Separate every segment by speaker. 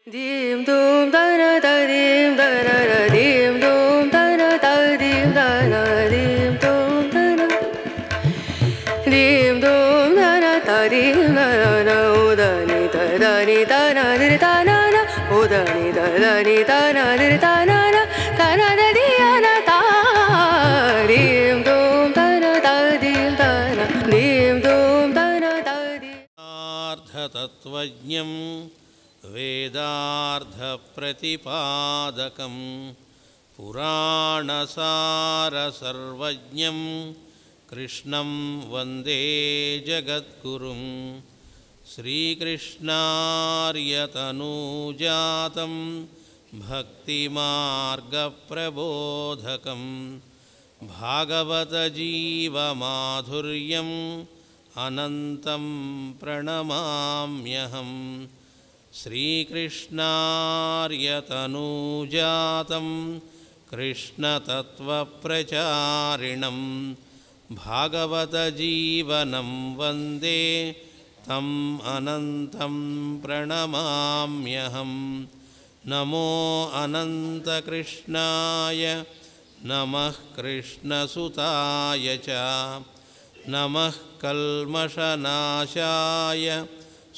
Speaker 1: Dim dum da na da dim da na na dim dum da na da dim da na dim dum da na dim dum da na da dim da na o da ni da na di da na na o da ni da na di da na da di na da dim dum da na da dim da na dim dum da na da dim
Speaker 2: Arthatatvajñam वेदार्थप्रतिपादकं पुराणसारसर्वज्ञं कृष्णं वन्दे जगद्गुरुं श्रीकृष्णार्यतनूजातं भक्तिमार्गप्रबोधकं भागवतजीवमाधुर्यम् अनन्तं प्रणमाम्यहम् श्रीकृष्णार्यतनूजातं कृष्णतत्त्वप्रचारिणं भागवतजीवनं वन्दे तम् अनन्तं प्रणमाम्यहं नमो अनन्तकृष्णाय नमः कृष्णसुताय च नमः कल्मषनाशाय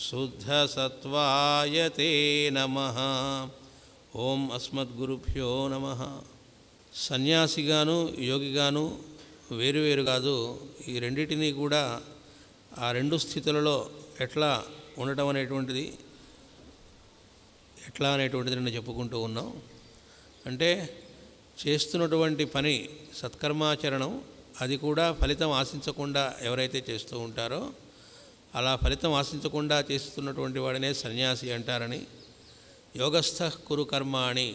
Speaker 2: शुद्धसत्वाय ते नमः ఓం అస్మద్గురుభ్యో నమః. సన్యాసిగాను యోగిగాను వేరువేరు కాదు, ఈ రెండింటినీ కూడా ఆ రెండు స్థితులలో ఎట్లా ఉండటం అనేటువంటిది నేను చెప్పుకుంటూ ఉన్నాం. అంటే చేస్తున్నటువంటి పని సత్కర్మాచరణం, అది కూడా ఫలితం ఆశించకుండా ఎవరైతే చేస్తూ ఉంటారో అలా ఫలితం ఆశించకుండా చేస్తున్నటువంటి వాడినే సన్యాసి అంటారని, యోగస్థః కురు కర్మాణి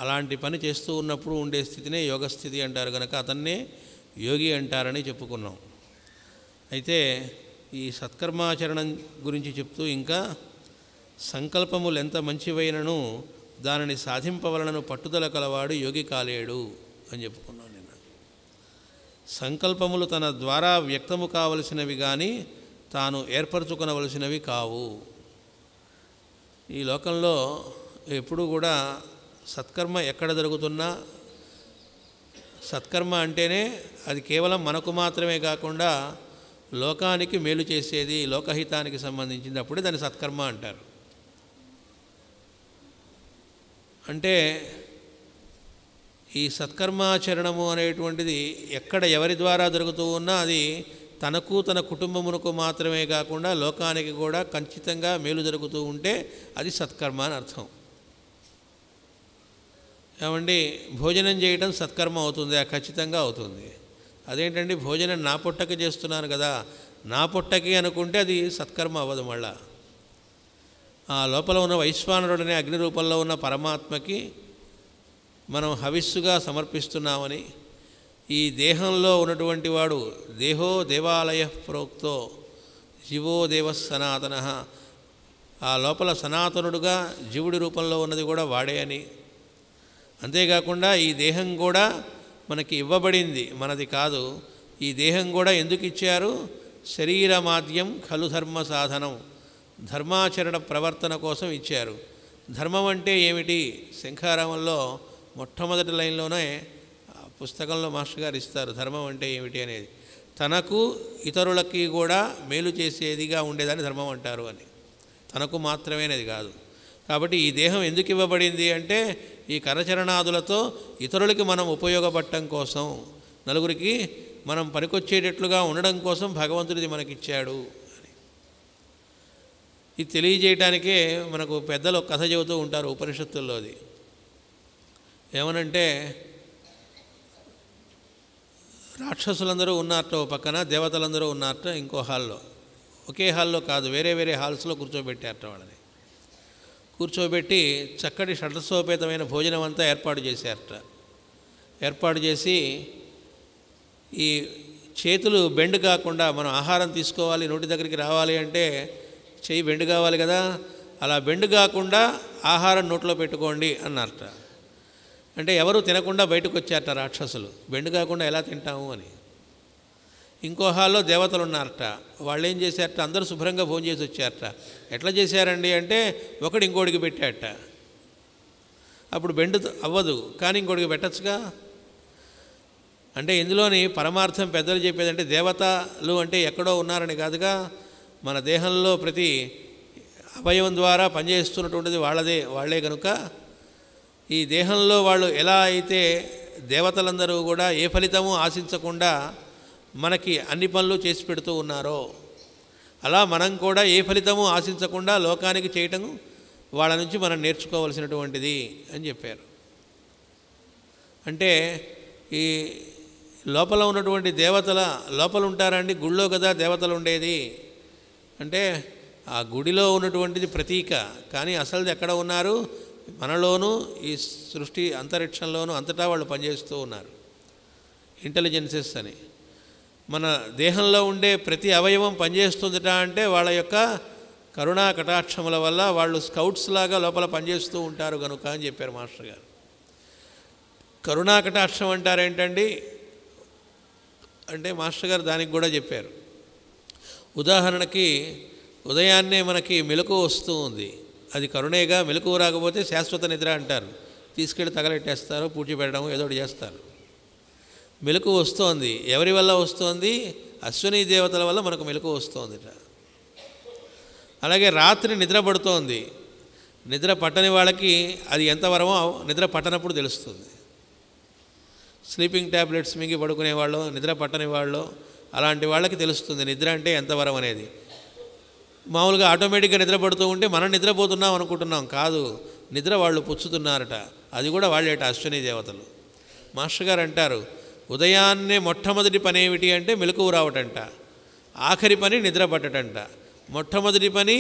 Speaker 2: అలాంటి పని చేస్తూ ఉన్నప్పుడు ఉండే స్థితినే యోగస్థితి అంటారు కనుక అతన్నే యోగి అంటారని చెప్పుకున్నాం. అయితే ఈ సత్కర్మాచరణం గురించి చెప్తూ ఇంకా సంకల్పములు ఎంత మంచివైనను దానిని సాధింపవలనను పట్టుదల కలవాడు యోగి కాలేడు అని చెప్పుకున్నాం. సంకల్పములు తన ద్వారా వ్యక్తము కావలసినవి కానీ తాను ఏర్పరచుకొనవలసినవి కావు. ఈ లోకంలో ఎప్పుడూ కూడా సత్కర్మ ఎక్కడ జరుగుతున్నా, సత్కర్మ అంటేనే అది కేవలం మనకు మాత్రమే కాకుండా లోకానికి మేలు చేసేది, లోకహితానికి సంబంధించింది, అప్పుడే దాన్ని సత్కర్మ అంటారు. అంటే ఈ సత్కర్మాచరణము అనేటువంటిది ఎక్కడ ఎవరి ద్వారా జరుగుతూ ఉన్నా అది తనకు తన కుటుంబమునకు మాత్రమే కాకుండా లోకానికి కూడా ఖచ్చితంగా మేలు జరుగుతూ ఉంటే అది సత్కర్మ అని అర్థం. ఏమండి, భోజనం చేయడం సత్కర్మ అవుతుంది, ఖచ్చితంగా అవుతుంది. అదేంటండి, భోజనం నా పొట్టకి చేస్తున్నాను కదా, నా పొట్టకి అనుకుంటే అది సత్కర్మ అవ్వదు. మళ్ళా ఆ లోపల ఉన్న వైశ్వానరుడనే అగ్ని రూపంలో ఉన్న పరమాత్మకి మనం హవిస్సుగా సమర్పిస్తున్నామని, ఈ దేహంలో ఉన్నటువంటి వాడు దేహో దేవాలయ ప్రోక్తో జీవో దేవ సనాతన, ఆ లోపల సనాతనుడుగా జీవుడి రూపంలో ఉన్నది కూడా వాడే అని, అంతేకాకుండా ఈ దేహం కూడా మనకి ఇవ్వబడింది, మనది కాదు. ఈ దేహం కూడా ఎందుకు ఇచ్చారు? శరీరమాద్యం ఖలు ధర్మ సాధనం, ధర్మాచరణ ప్రవర్తన కోసం ఇచ్చారు. ధర్మం అంటే ఏమిటి? శంఖారామంలో మొట్టమొదటి లైన్లోనే పుస్తకంలో మాస్టర్ గారు ఇస్తారు ధర్మం అంటే ఏమిటి అనేది. తనకు ఇతరులకి కూడా మేలు చేసేదిగా ఉండేదాన్ని ధర్మం అంటారు అని, తనకు మాత్రమేనది కాదు. కాబట్టి ఈ దేహం ఎందుకు ఇవ్వబడింది అంటే ఈ కరచరణాదులతో ఇతరులకి మనం ఉపయోగపడటం కోసం, నలుగురికి మనం పనికొచ్చేటట్లుగా ఉండడం కోసం భగవంతుడిది మనకిచ్చాడు అని. ఇది తెలియజేయడానికే మనకు పెద్దలు కథ చెబుతూ ఉంటారు ఉపనిషత్తుల్లోది. ఏమనంటే, రాక్షసులందరూ ఉన్నారట ఓ పక్కన, దేవతలందరూ ఉన్నారట ఇంకో హాల్లో. ఒకే హాల్లో కాదు, వేరే వేరే హాల్స్లో కూర్చోబెట్టారట వాళ్ళని. కూర్చోబెట్టి చక్కటి షడ్రసోపేతమైన భోజనం అంతా ఏర్పాటు చేశారట. ఏర్పాటు చేసి ఈ చేతులు బెండ్ కాకుండా, మనం ఆహారం తీసుకోవాలి, నోటి దగ్గరికి రావాలి అంటే చెయ్యి బెండ్ కావాలి కదా, అలా బెండ్ కాకుండా ఆహారం నోట్లో పెట్టుకోండి అన్నారట. అంటే ఎవరు తినకుండా బయటకు వచ్చారట రాక్షసులు, బెండ్ కాకుండా ఎలా తింటాము అని. ఇంకో హాల్లో దేవతలు ఉన్నారట. వాళ్ళు ఏం చేశారట, అందరూ శుభ్రంగా భోజనం చేసి వచ్చారట. ఎట్లా చేశారండి అంటే ఒకటి ఇంకోటికి పెట్టారట. అప్పుడు బెండు అవ్వదు, కానీ ఇంకోటికి పెట్టచ్చుగా. అంటే ఇందులోని పరమార్థం పెద్దలు చెప్పేదంటే దేవతలు అంటే ఎక్కడో ఉన్నారని కాదుగా, మన దేహంలో ప్రతి అవయవం ద్వారా పనిచేస్తున్నటువంటిది వాళ్ళే కనుక ఈ దేహంలో వాళ్ళు ఎలా అయితే దేవతలందరూ కూడా ఏ ఫలితము ఆశించకుండా మనకి అన్ని పనులు చేసి పెడుతూ ఉన్నారో, అలా మనం కూడా ఏ ఫలితము ఆశించకుండా లోకానికి చేయటం వాళ్ళ నుంచి మనం నేర్చుకోవాల్సినటువంటిది అని చెప్పారు. అంటే ఈ లోపల ఉన్నటువంటి దేవతల లోపల ఉంటారండి, గుళ్ళో కదా దేవతలు ఉండేది. అంటే ఆ గుడిలో ఉన్నటువంటిది ప్రతీక, కానీ అసలుది ఎక్కడ ఉన్నారు, మనలోనూ ఈ సృష్టి అంతరిక్షంలోనూ అంతటా వాళ్ళు పనిచేస్తూ ఉన్నారు. ఇంటెలిజెన్సెస్ అని మన దేహంలో ఉండే ప్రతి అవయవం పనిచేస్తుందట. అంటే వాళ్ళ యొక్క కరుణా కటాక్షముల వల్ల వాళ్ళు స్కౌట్స్ లాగా లోపల పనిచేస్తూ ఉంటారు కనుక అని చెప్పారు మాస్టర్ గారు. కరుణా కటాక్షం అంటారేంటండి అంటే మాస్టర్ గారు దానికి కూడా చెప్పారు. ఉదాహరణకి ఉదయాన్నే మనకి మెలకువ వస్తూ ఉంది, అది కరుణేగా. మెలకువ రాకపోతే శాశ్వత నిద్ర అంటారు, తీసుకెళ్ళి తగలెట్టేస్తారు, పూడ్చి పెట్టడం ఏదో ఒకటి చేస్తారు. మెలకువ వస్తోంది, ఎవరి వల్ల వస్తోంది, అశ్విని దేవతల వల్ల మనకు మెలకువ వస్తోందిట. అలాగే రాత్రి నిద్ర పడుతోంది, నిద్ర పట్టని వాళ్ళకి అది ఎంతవరమో నిద్ర పట్టనప్పుడు తెలుస్తుంది. స్లీపింగ్ ట్యాబ్లెట్స్ మింగి పడుకునేవాళ్ళు, నిద్ర పట్టని వాళ్ళు, అలాంటి వాళ్ళకి తెలుస్తుంది నిద్ర అంటే ఎంతవరం అనేది. మామూలుగా ఆటోమేటిక్గా నిద్ర పడుతూ ఉంటే మనం నిద్రపోతున్నాం అనుకుంటున్నాం, కాదు, నిద్ర వాళ్ళు పుచ్చుతున్నారట. అది కూడా వాళ్ళేట అశ్విని దేవతలు. మాస్టర్ గారు అంటారు, ఉదయాన్నే మొట్టమొదటి పని ఏమిటి అంటే మెలకువ రావటంట, ఆఖరి పని నిద్ర పట్టటంట. మొట్టమొదటి పని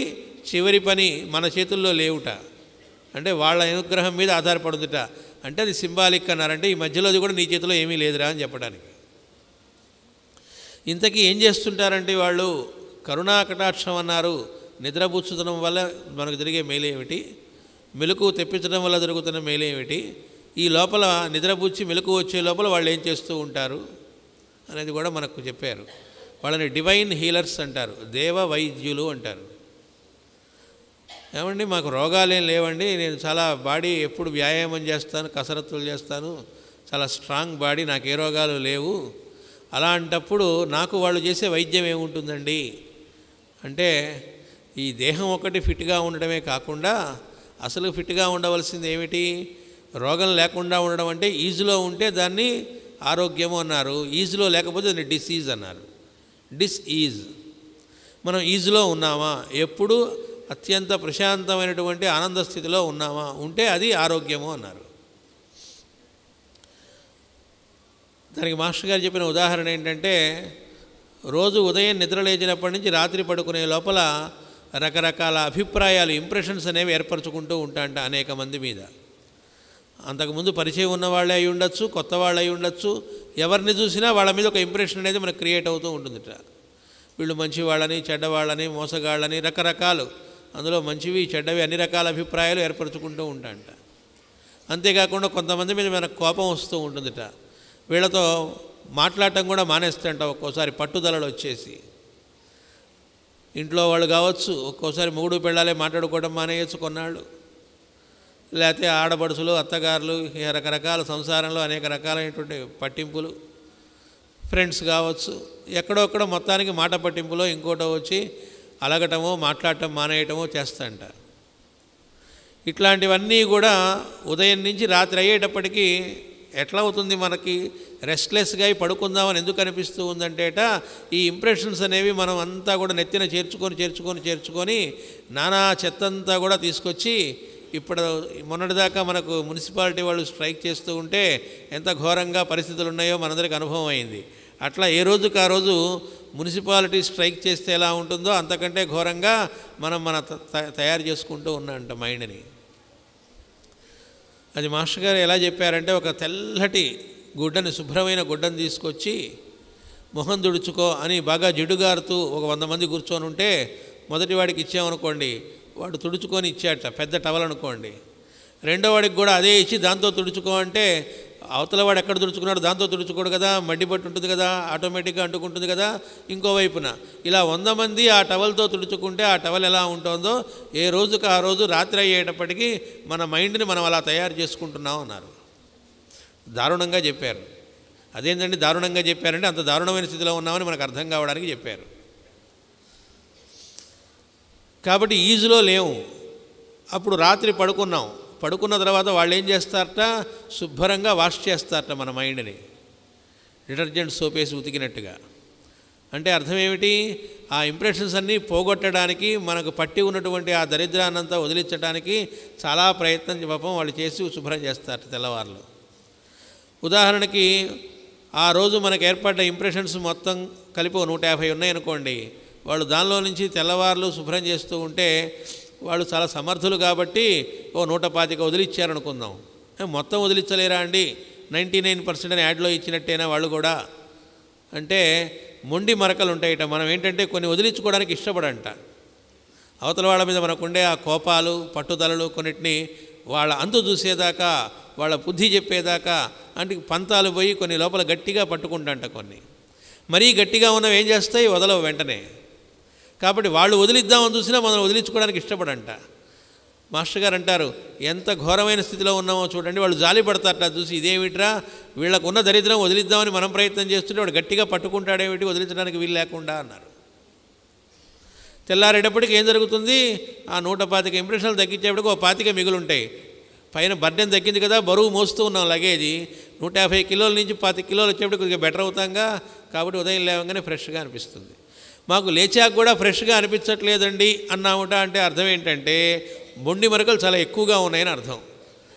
Speaker 2: చివరి పని మన చేతుల్లో లేవుట, అంటే వాళ్ళ అనుగ్రహం మీద ఆధారపడుతుందట. అంటే అది సింబాలిక్ అన్నారంటే ఈ మధ్యలో అది కూడా నీ చేతిలో ఏమీ లేదురా అని చెప్పడానికి. ఇంతకీ ఏం చేస్తుంటారంటే వాళ్ళు కరుణా కటాక్షం అన్నారు. నిద్రపుచ్చడం వల్ల మనకు జరిగే మేలేమిటి, మెలకువ తెప్పించడం వల్ల జరుగుతున్న మేలేమిటి, ఈ లోపల నిద్రపుచ్చి మెలకువ వచ్చే లోపల వాళ్ళు ఏం చేస్తూ ఉంటారు అనేది కూడా మనకు చెప్పారు. వాళ్ళని డివైన్ హీలర్స్ అంటారు, దేవ వైద్యులు అంటారు. ఏమండి మాకు రోగాలేం లేవండి, నేను చాలా బాడీ ఎప్పుడు వ్యాయామం చేస్తాను, కసరత్తులు చేస్తాను, చాలా స్ట్రాంగ్ బాడీ, నాకు ఏ రోగాలు లేవు. అలాంటప్పుడు నాకు వాళ్ళు చేసే వైద్యం ఏముంటుందండి అంటే ఈ దేహం ఒకటి ఫిట్గా ఉండడమే కాకుండా అసలు ఫిట్గా ఉండవలసింది ఏమిటి, రోగం లేకుండా ఉండడం. అంటే ఈజులో ఉంటే దాన్ని ఆరోగ్యము అన్నారు, ఈజులో లేకపోతే దాన్ని డిసీజ్ అన్నారు. డిస్ఈజ్. మనం ఈజులో ఉన్నామా, ఎప్పుడు అత్యంత ప్రశాంతమైనటువంటి ఆనంద స్థితిలో ఉన్నామా, ఉంటే అది ఆరోగ్యము అన్నారు. దానికి మాస్టర్ గారు చెప్పిన ఉదాహరణ ఏంటంటే రోజు ఉదయం నిద్ర లేచినప్పటి నుంచి రాత్రి పడుకునే లోపల రకరకాల అభిప్రాయాలు, ఇంప్రెషన్స్ అనేవి ఏర్పరచుకుంటూ ఉంటాంట అనేక మంది మీద. అంతకుముందు పరిచయం ఉన్న వాళ్ళే అయి ఉండొచ్చు, కొత్త వాళ్ళు అయి ఉండొచ్చు, ఎవరిని చూసినా వాళ్ళ మీద ఒక ఇంప్రెషన్ అనేది మనకు క్రియేట్ అవుతూ ఉంటుందిట. వీళ్ళు మంచివాళ్ళని, చెడ్డవాళ్ళని, మోసగాళ్ళని, రకరకాలు, అందులో మంచివి చెడ్డవి అన్ని రకాల అభిప్రాయాలు ఏర్పరచుకుంటూ ఉంటాంట. అంతేకాకుండా కొంతమంది మీద మనకు కోపం వస్తూ ఉంటుందిట, వీళ్ళతో మాట్లాడటం కూడా మానేస్తుంట ఒక్కోసారి పట్టుదలలు వచ్చేసి. ఇంట్లో వాళ్ళు కావచ్చు, ఒక్కోసారి మొగుడు పెళ్ళాలే మాట్లాడుకోవడం మానేయచ్చు కొన్నాళ్ళు, లేకపోతే ఆడపడుచులు, అత్తగారులు, రకరకాల సంసారంలో అనేక రకాలైనటువంటి పట్టింపులు, ఫ్రెండ్స్ కావచ్చు, ఎక్కడొక్కడ మొత్తానికి మాట పట్టింపులో ఇంకోటో వచ్చి అలగటమో మాట్లాడటం మానేయటమో చేస్తాంట. ఇట్లాంటివన్నీ కూడా ఉదయం నుంచి రాత్రి అయ్యేటప్పటికీ ఎట్లా అవుతుంది, మనకి రెస్ట్లెస్గా పడుకుందామని ఎందుకు అనిపిస్తూ ఉందంటేట ఈ ఇంప్రెషన్స్ అనేవి మనం అంతా కూడా నెత్తిన చేర్చుకొని నానా చెత్తంతా కూడా తీసుకొచ్చి ఇప్పుడు మొన్నటిదాకా మనకు మున్సిపాలిటీ వాళ్ళు స్ట్రైక్ చేస్తూ ఉంటే ఎంత ఘోరంగా పరిస్థితులు ఉన్నాయో మనందరికీ అనుభవం అయింది. అట్లా ఏ రోజుకి ఆ రోజు మున్సిపాలిటీ స్ట్రైక్ చేస్తే ఎలా ఉంటుందో అంతకంటే ఘోరంగా మన తయారు చేసుకుంటూ ఉన్నాంట మైండ్ని. అది మాస్టర్ గారు ఎలా చెప్పారంటే ఒక తెల్లటి గుడ్డని, శుభ్రమైన గుడ్డను తీసుకొచ్చి మొహం తుడుచుకో అని బాగా జిడ్డుగారుతూ ఒక 100 మంది కూర్చొని ఉంటే మొదటి వాడికి ఇచ్చామనుకోండి, వాడు తుడుచుకొని ఇచ్చాట, పెద్ద టవల్ అనుకోండి. రెండో వాడికి కూడా అదే ఇచ్చి దాంతో తుడుచుకో అంటే అవతల వాడు ఎక్కడ తుడుచుకున్నాడు దాంతో తుడుచుకోడు కదా, మడ్డి పట్టు ఉంటుంది కదా, ఆటోమేటిక్గా అంటుకుంటుంది కదా. ఇంకోవైపున ఇలా 100 మంది ఆ టవల్తో తుడుచుకుంటే ఆ టవల్ ఎలా ఉంటుందో ఏ రోజుకి ఆ రోజు రాత్రి అయ్యేటప్పటికీ మన మైండ్ని మనం అలా తయారు చేసుకుంటున్నాం అన్నారు. దారుణంగా చెప్పారు. అదేంటండి దారుణంగా చెప్పారంటే అంత దారుణమైన స్థితిలో ఉన్నామని మనకు అర్థం కావడానికి చెప్పారు. కాబట్టి ఈజులో లేవు. అప్పుడు రాత్రి పడుకున్న తర్వాత వాళ్ళు ఏం చేస్తారట, శుభ్రంగా వాష్ చేస్తారట మన మైండ్ని, డిటర్జెంట్ సోప్ వేసి ఉతికినట్టుగా. అంటే అర్థం ఏమిటి, ఆ ఇంప్రెషన్స్ అన్నీ పోగొట్టడానికి, మనకు పట్టి ఉన్నటువంటి ఆ దరిద్రాన్నంతా వదిలించడానికి చాలా ప్రయత్నం పాపం వాళ్ళు చేసి శుభ్రం చేస్తారట తెల్లవారులు. ఉదాహరణకి ఆ రోజు మనకు ఏర్పడ్డ ఇంప్రెషన్స్ మొత్తం కలిపి 150 ఉన్నాయనుకోండి, వాళ్ళు దానిలో నుంచి తెల్లవారులు శుభ్రం చేస్తూ ఉంటే వాళ్ళు చాలా సమర్థులు కాబట్టి 125 వదిలిచ్చారనుకుందాం. మొత్తం వదిలించలేరా అండి, 99% అని యాడ్లో ఇచ్చినట్టేనా వాళ్ళు కూడా అంటే మొండి మరకలు ఉంటాయిట. మనం ఏంటంటే కొన్ని వదిలించుకోవడానికి ఇష్టపడంట. అవతల వాళ్ళ మీద మనకుండే ఆ కోపాలు పట్టుదలలు కొన్నిటిని వాళ్ళ అంతు చూసేదాకా, వాళ్ళ బుద్ధి చెప్పేదాకా అంటే పంతాలు పోయి కొన్ని లోపల గట్టిగా పట్టుకుంటాంట. కొన్ని మరీ గట్టిగా ఉన్నవి ఏం చేస్తాయి, వదలవు వెంటనే. కాబట్టి వాళ్ళు వదిలిద్దామని చూసినా మనం వదిలించుకోవడానికి ఇష్టపడంట. మాస్టర్ గారు అంటారు, ఎంత ఘోరమైన స్థితిలో ఉన్నామో చూడండి, వాళ్ళు జాలి పడతారట చూసి, ఇదేమిట్రా వీళ్ళకు ఉన్న దరిద్రం వదిలిద్దామని మనం ప్రయత్నం చేస్తుంటే వాడు గట్టిగా పట్టుకుంటాడేమిటి, వదిలించడానికి వీలు లేకుండా అన్నారు. తెల్లారేటప్పటికి ఏం జరుగుతుంది, ఆ 125 ఇంప్రెషన్లు తగ్గించేప్పటికి 25 మిగులుంటాయి. పైన బర్డెన్ తగ్గింది కదా, బరువు మోస్తూ ఉన్నాం లగేజీ, 150 కిలోల నుంచి 25 కిలోలు వచ్చేప్పటికి కొద్దిగా బెటర్ అవుతాంగా. కాబట్టి ఉదయం లేవగానే ఫ్రెష్గా అనిపిస్తుంది. మాకు లేచాక కూడా ఫ్రెష్గా అనిపించట్లేదండి అన్నాముట అంటే అర్థం ఏంటంటే మొండి మరకలు చాలా ఎక్కువగా ఉన్నాయని అర్థం.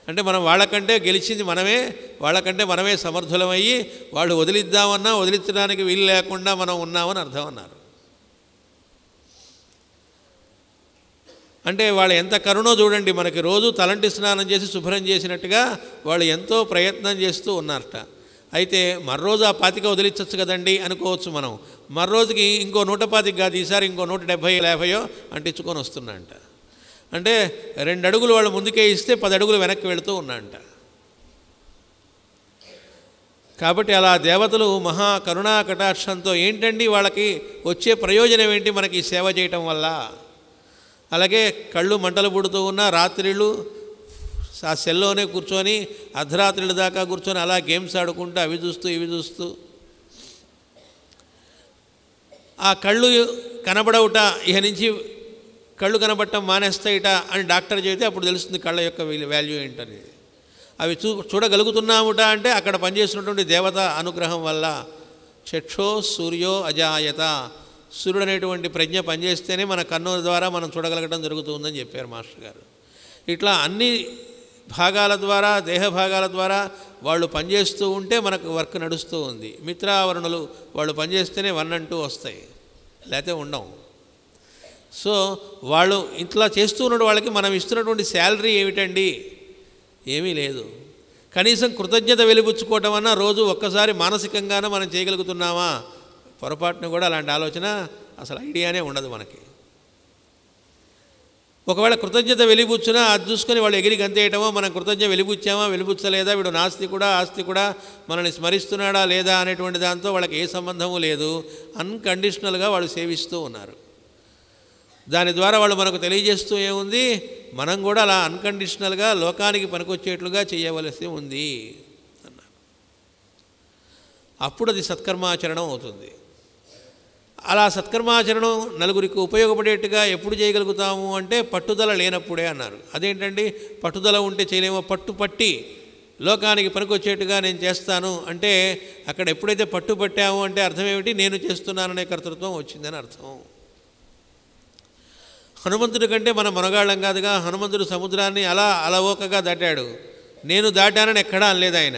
Speaker 2: అంటే మనం వాళ్ళకంటే గెలిచింది మనమే, వాళ్ళకంటే మనమే సమర్థులమయ్యి వాళ్ళు వదిలిద్దామన్నా వదిలించడానికి వీలు లేకుండా మనం ఉన్నామని అర్థం అన్నారు. అంటే వాళ్ళు ఎంత కరుణో చూడండి, మనకి రోజు తలంటి స్నానం చేసి శుభ్రం చేసినట్టుగా వాళ్ళు ఎంతో ప్రయత్నం చేస్తూ ఉన్నారట. అయితే మర్రోజు ఆ 25 వదిలించవచ్చు కదండి అనుకోవచ్చు మనం. మర్రోజుకి ఇంకో 125 కాదు, ఈసారి ఇంకో 170-150 అంటించుకొని వస్తున్నాంట. అంటే 2 అడుగులు వాళ్ళు ముందుకే ఇస్తే 10 అడుగులు వెనక్కి వెళుతూ ఉన్నాంట. కాబట్టి అలా దేవతలు మహా కరుణా కటాక్షంతో ఏంటండి వాళ్ళకి వచ్చే ప్రయోజనం ఏంటి మనకి సేవ చేయటం వల్ల. అలాగే కళ్ళు మంటలు పుడుతూ ఉన్న రాత్రిళ్ళు ఆ సెల్లోనే కూర్చొని అర్ధరాత్రుల దాకా కూర్చొని అలా గేమ్స్ ఆడుకుంటూ అవి చూస్తూ ఇవి చూస్తూ ఆ కళ్ళు కనబడవుట, ఇక నుంచి కళ్ళు కనబడటం మానేస్తాయిట అని డాక్టర్ చెబితే అప్పుడు తెలుస్తుంది కళ్ళ యొక్క వాల్యూ ఏంటనేది. అవి చూడగలుగుతున్నాముట అంటే అక్కడ పనిచేస్తున్నటువంటి దేవత అనుగ్రహం వల్ల. చక్షో సూర్యో అజాయత, సూర్యుడు అనేటువంటి ప్రజ్ఞ పనిచేస్తేనే మన కన్ను ద్వారా మనం చూడగలగడం జరుగుతుందని చెప్పారు మాస్టర్ గారు. ఇట్లా అన్ని భాగాల ద్వారా, దేహ భాగాల ద్వారా వాళ్ళు పనిచేస్తూ ఉంటే మనకు వర్క్ నడుస్తూ ఉంది. మిత్రావరణలు వాళ్ళు పనిచేస్తేనే 1 and 2 వస్తాయి, లేకపోతే ఉండవు. సో వాళ్ళు ఇట్లా చేస్తూ ఉన్న వాళ్ళకి మనం ఇస్తున్నటువంటి శాలరీ ఏమిటండి, ఏమీ లేదు. కనీసం కృతజ్ఞత వెలిబుచ్చుకోవటం అన్నా రోజు ఒక్కసారి మానసికంగానే మనం చేయగలుగుతున్నామా? పొరపాటును కూడా అలాంటి ఆలోచన అసలు ఐడియానే ఉండదు మనకి. ఒకవేళ కృతజ్ఞత వెలిబుచ్చునా అది చూసుకొని వాళ్ళు ఎగిరి గంతేయటమో, మనం కృతజ్ఞత వెలిబుచ్చామా వెలిబుచ్చలేదా, వీడు నాస్తి కూడా ఆస్తి కూడా మనల్ని స్మరిస్తున్నాడా లేదా అనేటువంటి దాంతో వాళ్ళకి ఏ సంబంధము లేదు. అన్కండిషనల్గా వాళ్ళు సేవిస్తూ ఉన్నారు. దాని ద్వారా వాళ్ళు మనకు తెలియజేస్తూ ఏముంది, మనం కూడా అలా అన్కండిషనల్గా లోకానికి పనికొచ్చేట్లుగా చేయవలసి ఉంది అన్నారు. అప్పుడు అది సత్కర్మాచరణం అవుతుంది. అలా సత్కర్మాచరణం నలుగురికి ఉపయోగపడేట్టుగా ఎప్పుడు చేయగలుగుతాము అంటే పట్టుదల లేనప్పుడే అన్నారు. అదేంటండి పట్టుదల ఉంటే చేయలేమో, పట్టుపట్టి లోకానికి పనికొచ్చేట్టుగా నేను చేస్తాను అంటే అక్కడ ఎప్పుడైతే పట్టుపట్టాము అంటే అర్థం ఏమిటి, నేను చేస్తున్నాననే కర్తృత్వం వచ్చిందని అర్థం. హనుమంతుడి కంటే మనం మనగాళ్ళం కాదుగా. హనుమంతుడు సముద్రాన్ని అలా అలవోకగా దాటాడు. నేను దాటానని ఎక్కడా అనలేదు ఆయన.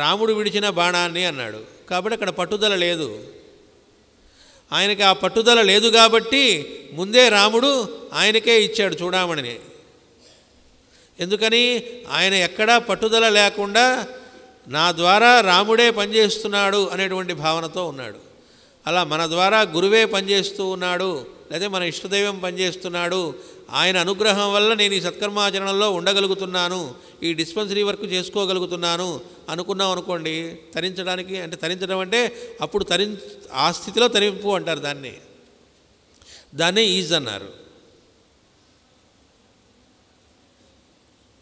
Speaker 2: రాముడు విడిచిన బాణాన్ని అన్నాడు. కాబట్టి అక్కడ పట్టుదల లేదు. ఆయనకి ఆ పట్టుదల లేదు కాబట్టి ముందే రాముడు ఆయనకే ఇచ్చాడు చూడమని. ఎందుకని ఆయన ఎక్కడా పట్టుదల లేకుండా నా ద్వారా రాముడే పనిచేస్తున్నాడు అనేటువంటి భావనతో ఉన్నాడు. అలా మన ద్వారా గురువే పనిచేస్తూ ఉన్నాడు లేదా మన ఇష్టదైవం పనిచేస్తున్నాడు, ఆయన అనుగ్రహం వల్ల నేను ఈ సత్కర్మాచరణలో ఉండగలుగుతున్నాను, ఈ డిస్పెన్సరీ వర్క్ చేసుకోగలుగుతున్నాను అనుకున్నాం అనుకోండి, తరించడానికి అంటే తరించడం అంటే అప్పుడు ఆ స్థితిలో తరింపు అంటారు దాన్నే ఈజ్ అన్నారు.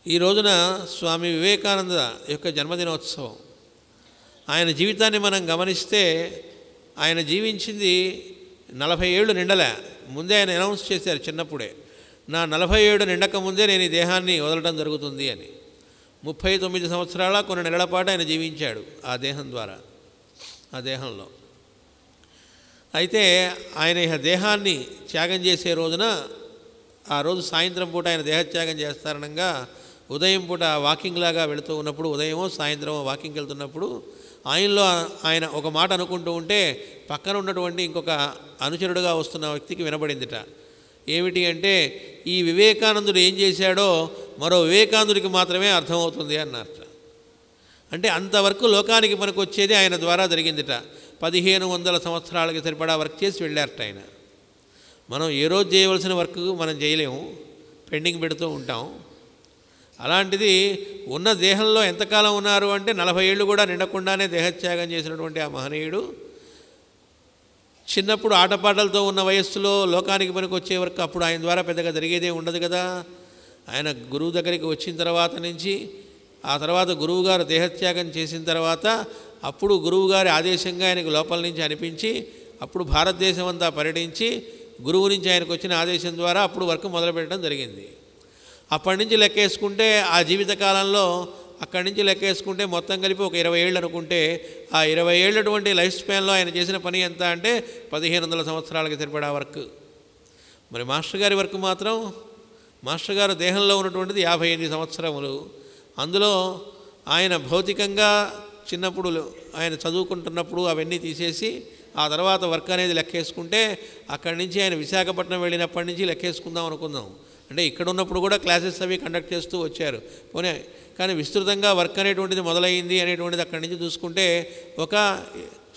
Speaker 2: ఈ రోజున స్వామి వివేకానంద యొక్క జన్మదినోత్సవం. ఆయన జీవితాన్ని మనం గమనిస్తే ఆయన జీవించింది 40 ఏళ్ళు నిండలే. ముందే ఆయన అనౌన్స్ చేశారు చిన్నప్పుడే, నా 47 నిండక ముందే నేను ఈ దేహాన్ని వదలడం జరుగుతుంది అని. 39 సంవత్సరాల కొన్ని నెలల పాటు ఆయన జీవించాడు ఆ దేహం ద్వారా, ఆ దేహంలో. అయితే ఆయన ఈ దేహాన్ని త్యాగం చేసే రోజున, ఆ రోజు సాయంత్రం పూట ఆయన దేహత్యాగం చేస్తారనగా ఉదయం పూట వాకింగ్ లాగా వెళుతూ ఉన్నప్పుడు, ఉదయమో సాయంత్రమో వాకింగ్కి వెళ్తున్నప్పుడు ఆయన ఒక మాట అనుకుంటూ ఉంటే పక్కన ఉన్నటువంటి ఇంకొక అనుచరుడుగా వస్తున్న వ్యక్తికి వినబడిందిట. ఏమిటి అంటే, ఈ వివేకానందుడు ఏం చేశాడో మరో వివేకానందుడికి మాత్రమే అర్థమవుతుంది అన్నారట. అంటే అంతవరకు లోకానికి మనకు వచ్చేది ఆయన ద్వారా జరిగిందిట. 1500 సంవత్సరాలకి సరిపడా వర్క్ చేసి వెళ్ళారట ఆయన. మనం ఏ రోజు చేయవలసిన వర్క్ మనం చేయలేము, పెండింగ్ పెడుతూ ఉంటాం. అలాంటిది ఉన్న దేహంలో ఎంతకాలం ఉన్నారు అంటే 40 ఏళ్ళు కూడా నిండకుండానే దేహత్యాగం చేసినటువంటి ఆ మహనీయుడు చిన్నప్పుడు ఆటపాటలతో ఉన్న వయస్సులో లోకానికి పనికి వచ్చే వరకు అప్పుడు ఆయన ద్వారా పెద్దగా జరిగేదే ఉండదు కదా. ఆయన గురువు దగ్గరికి వచ్చిన తర్వాత నుంచి, ఆ తర్వాత గురువుగారు దేహత్యాగం చేసిన తర్వాత అప్పుడు గురువుగారి ఆదేశంగా ఆయనకు లోపల నుంచి అనిపించి అప్పుడు భారతదేశం అంతా పర్యటించి గురువు నుంచి ఆయనకు వచ్చిన ఆదేశం ద్వారా అప్పుడు వర్క్ మొదలుపెట్టడం జరిగింది. అప్పటి నుంచి లెక్కేసుకుంటే ఆ జీవితకాలంలో అక్కడి నుంచి లెక్కేసుకుంటే మొత్తం కలిపి ఒక 20 ఏళ్ళు అనుకుంటే, ఆ 20 ఏళ్ళటువంటి లైఫ్ స్పాన్లో ఆయన చేసిన పని ఎంత అంటే 1500 సంవత్సరాలకి సరిపడా వర్క్. మరి మాస్టర్ గారి వర్క్ మాత్రం, మాస్టర్ గారు దేహంలో ఉన్నటువంటిది 58 సంవత్సరములు. అందులో ఆయన భౌతికంగా చిన్నప్పుడు ఆయన చదువుకుంటున్నప్పుడు అవన్నీ తీసేసి ఆ తర్వాత వర్క్ అనేది లెక్కేసుకుంటే అక్కడి నుంచి ఆయన విశాఖపట్నం వెళ్ళినప్పటి నుంచి లెక్కేసుకుందాం అనుకుందాం. అంటే ఇక్కడ ఉన్నప్పుడు కూడా క్లాసెస్ అవి కండక్ట్ చేస్తూ వచ్చారు పోనీ, కానీ విస్తృతంగా వర్క్ అనేటువంటిది మొదలైంది అనేటువంటిది అక్కడి నుంచి చూసుకుంటే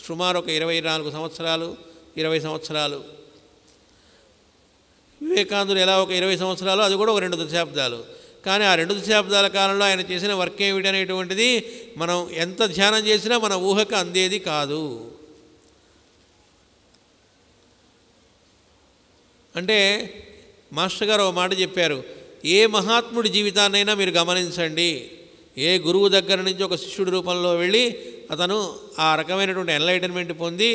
Speaker 2: సుమారు ఒక 24 సంవత్సరాలు 20 సంవత్సరాలు. వివేకానందుడు ఎలా ఒక 20 సంవత్సరాలు, అది కూడా ఒక 2 దశాబ్దాలు. కానీ ఆ 2 దశాబ్దాల కాలంలో ఆయన చేసిన వర్క్ ఏమిటి అనేటువంటిది మనం ఎంత ధ్యానం చేసినా మన ఊహకు అందేది కాదు. అంటే మాస్టర్ గారు ఒక మాట చెప్పారు, ఏ మహాత్ముడి జీవితాన్నైనా మీరు గమనించండి, ఏ గురువు దగ్గర నుంచి ఒక శిష్యుడి రూపంలో వెళ్ళి అతను ఆ రకమైనటువంటి ఎన్లైటన్మెంట్ పొంది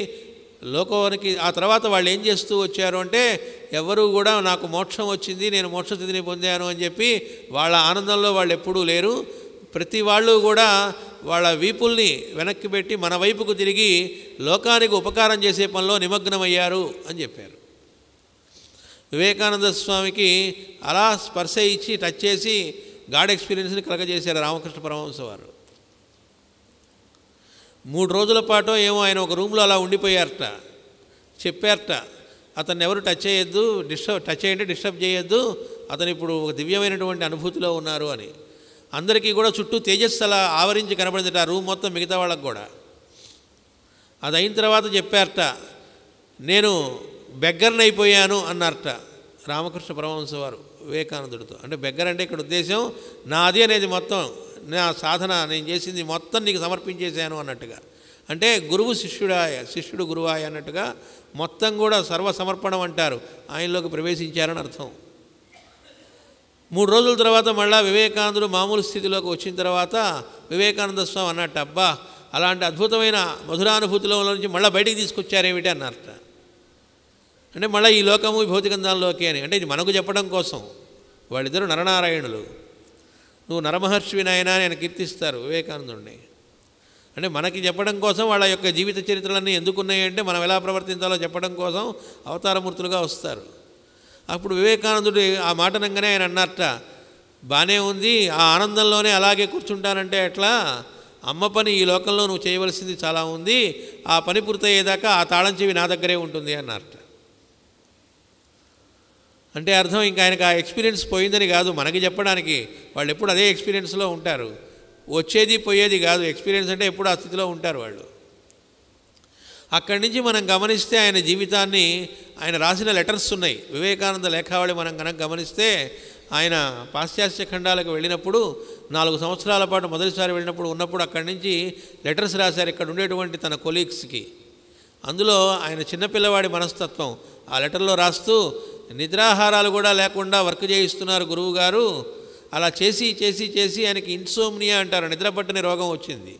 Speaker 2: లోకానికి ఆ తర్వాత వాళ్ళు ఏం చేస్తూ వచ్చారు అంటే, ఎవరు కూడా నాకు మోక్షం వచ్చింది, నేను మోక్షస్థితిని పొందాను అని చెప్పి వాళ్ళ ఆనందంలో వాళ్ళు ఎప్పుడూ లేరు. ప్రతి వాళ్ళు కూడా వాళ్ళ వీపుల్ని వెనక్కి పెట్టి మన వైపుకు తిరిగి లోకానికి ఉపకారం చేసే పనిలో నిమగ్నమయ్యారు అని చెప్పారు. వివేకానంద స్వామికి అలా స్పర్శ ఇచ్చి టచ్ చేసి గాడ్ ఎక్స్పీరియన్స్ని కలగజేశారు రామకృష్ణ పరమహంస వారు. 3 రోజుల పాటు ఏమో ఆయన ఒక రూమ్లో అలా ఉండిపోయారట. చెప్పారట, అతన్ని ఎవరు టచ్ చేయొద్దు, టచ్ చేయండి, డిస్టర్బ్ చేయొద్దు, అతను ఇప్పుడు ఒక దివ్యమైనటువంటి అనుభూతిలో ఉన్నారు అని. అందరికీ కూడా చుట్టూ తేజస్సు అలా ఆవరించి కనబడిందట ఆ రూమ్ మొత్తం, మిగతా వాళ్ళకు కూడా. అది అయిన తర్వాత చెప్పారట, నేను బెగ్గర్ని అయిపోయాను అన్నారట రామకృష్ణ పరమహంస వారు వివేకానందుడితో. అంటే బెగ్గర్ అంటే ఇక్కడ ఉద్దేశం నాది అనేది మొత్తం, నా సాధన నేను చేసింది మొత్తం నీకు సమర్పించేశాను అన్నట్టుగా. అంటే గురువు శిష్యుడాయ, శిష్యుడు గురువాయ అన్నట్టుగా మొత్తం కూడా సర్వసమర్పణం అంటారు, ఆయనలోకి ప్రవేశించారని అర్థం. 3 రోజుల తర్వాత మళ్ళీ వివేకానందుడు మామూలు స్థితిలోకి వచ్చిన తర్వాత వివేకానంద స్వామి అన్నట్టు, అబ్బా అలాంటి అద్భుతమైన మధురానుభూతిలో నుంచి మళ్ళీ బయటికి తీసుకొచ్చారేమిటి అన్నారట. అంటే మళ్ళీ ఈ లోకము ఈ భౌతికందాల్లోకి అని, అంటే ఇది మనకు చెప్పడం కోసం. వాళ్ళిద్దరూ నరనారాయణులు. నువ్వు నరమహర్షివి నాయనా అని ఆయన కీర్తిస్తారు వివేకానందుడిని. అంటే మనకి చెప్పడం కోసం వాళ్ళ యొక్క జీవిత చరిత్రలన్నీ ఎందుకున్నాయంటే మనం ఎలా ప్రవర్తించాలో చెప్పడం కోసం అవతారమూర్తులుగా వస్తారు. అప్పుడు వివేకానందుడు ఆ మాట అనగానే ఆయన అన్నట్ట, బాగానే ఉంది, ఆ ఆనందంలోనే అలాగే కూర్చుంటానంటే ఎట్లా, అమ్మ పని ఈ లోకంలో నువ్వు చేయవలసింది చాలా ఉంది, ఆ పని పూర్తయ్యేదాకా ఆ తాళం చెవి నా దగ్గరే ఉంటుంది అన్నారట. అంటే అర్థం ఇంకా ఆయనకు ఆ ఎక్స్పీరియన్స్ పోయిందని కాదు, మనకి చెప్పడానికి. వాళ్ళు ఎప్పుడు అదే ఎక్స్పీరియన్స్లో ఉంటారు, వచ్చేది పోయేది కాదు. ఎక్స్పీరియన్స్ అంటే ఎప్పుడు ఆ స్థితిలో ఉంటారు వాళ్ళు. అక్కడి నుంచి మనం గమనిస్తే ఆయన జీవితాన్ని, ఆయన రాసిన లెటర్స్ ఉన్నాయి, వివేకానంద లేఖావళి మనం కనుక గమనిస్తే, ఆయన పాశ్చాత్య ఖండాలకు వెళ్ళినప్పుడు 4 సంవత్సరాల పాటు మొదటిసారి వెళ్ళినప్పుడు ఉన్నప్పుడు అక్కడి నుంచి లెటర్స్ రాశారు ఇక్కడ ఉండేటువంటి తన కొలీగ్స్కి. అందులో ఆయన చిన్నపిల్లవాడి మనస్తత్వం ఆ లెటర్లో రాస్తూ, నిద్రాహారాలు కూడా లేకుండా వర్క్ చేయిస్తున్నారు గురువు గారు, అలా చేసి చేసి చేసి ఆయనకి ఇన్సోమ్నియా అంటారు, నిద్రపట్టని రోగం వచ్చింది.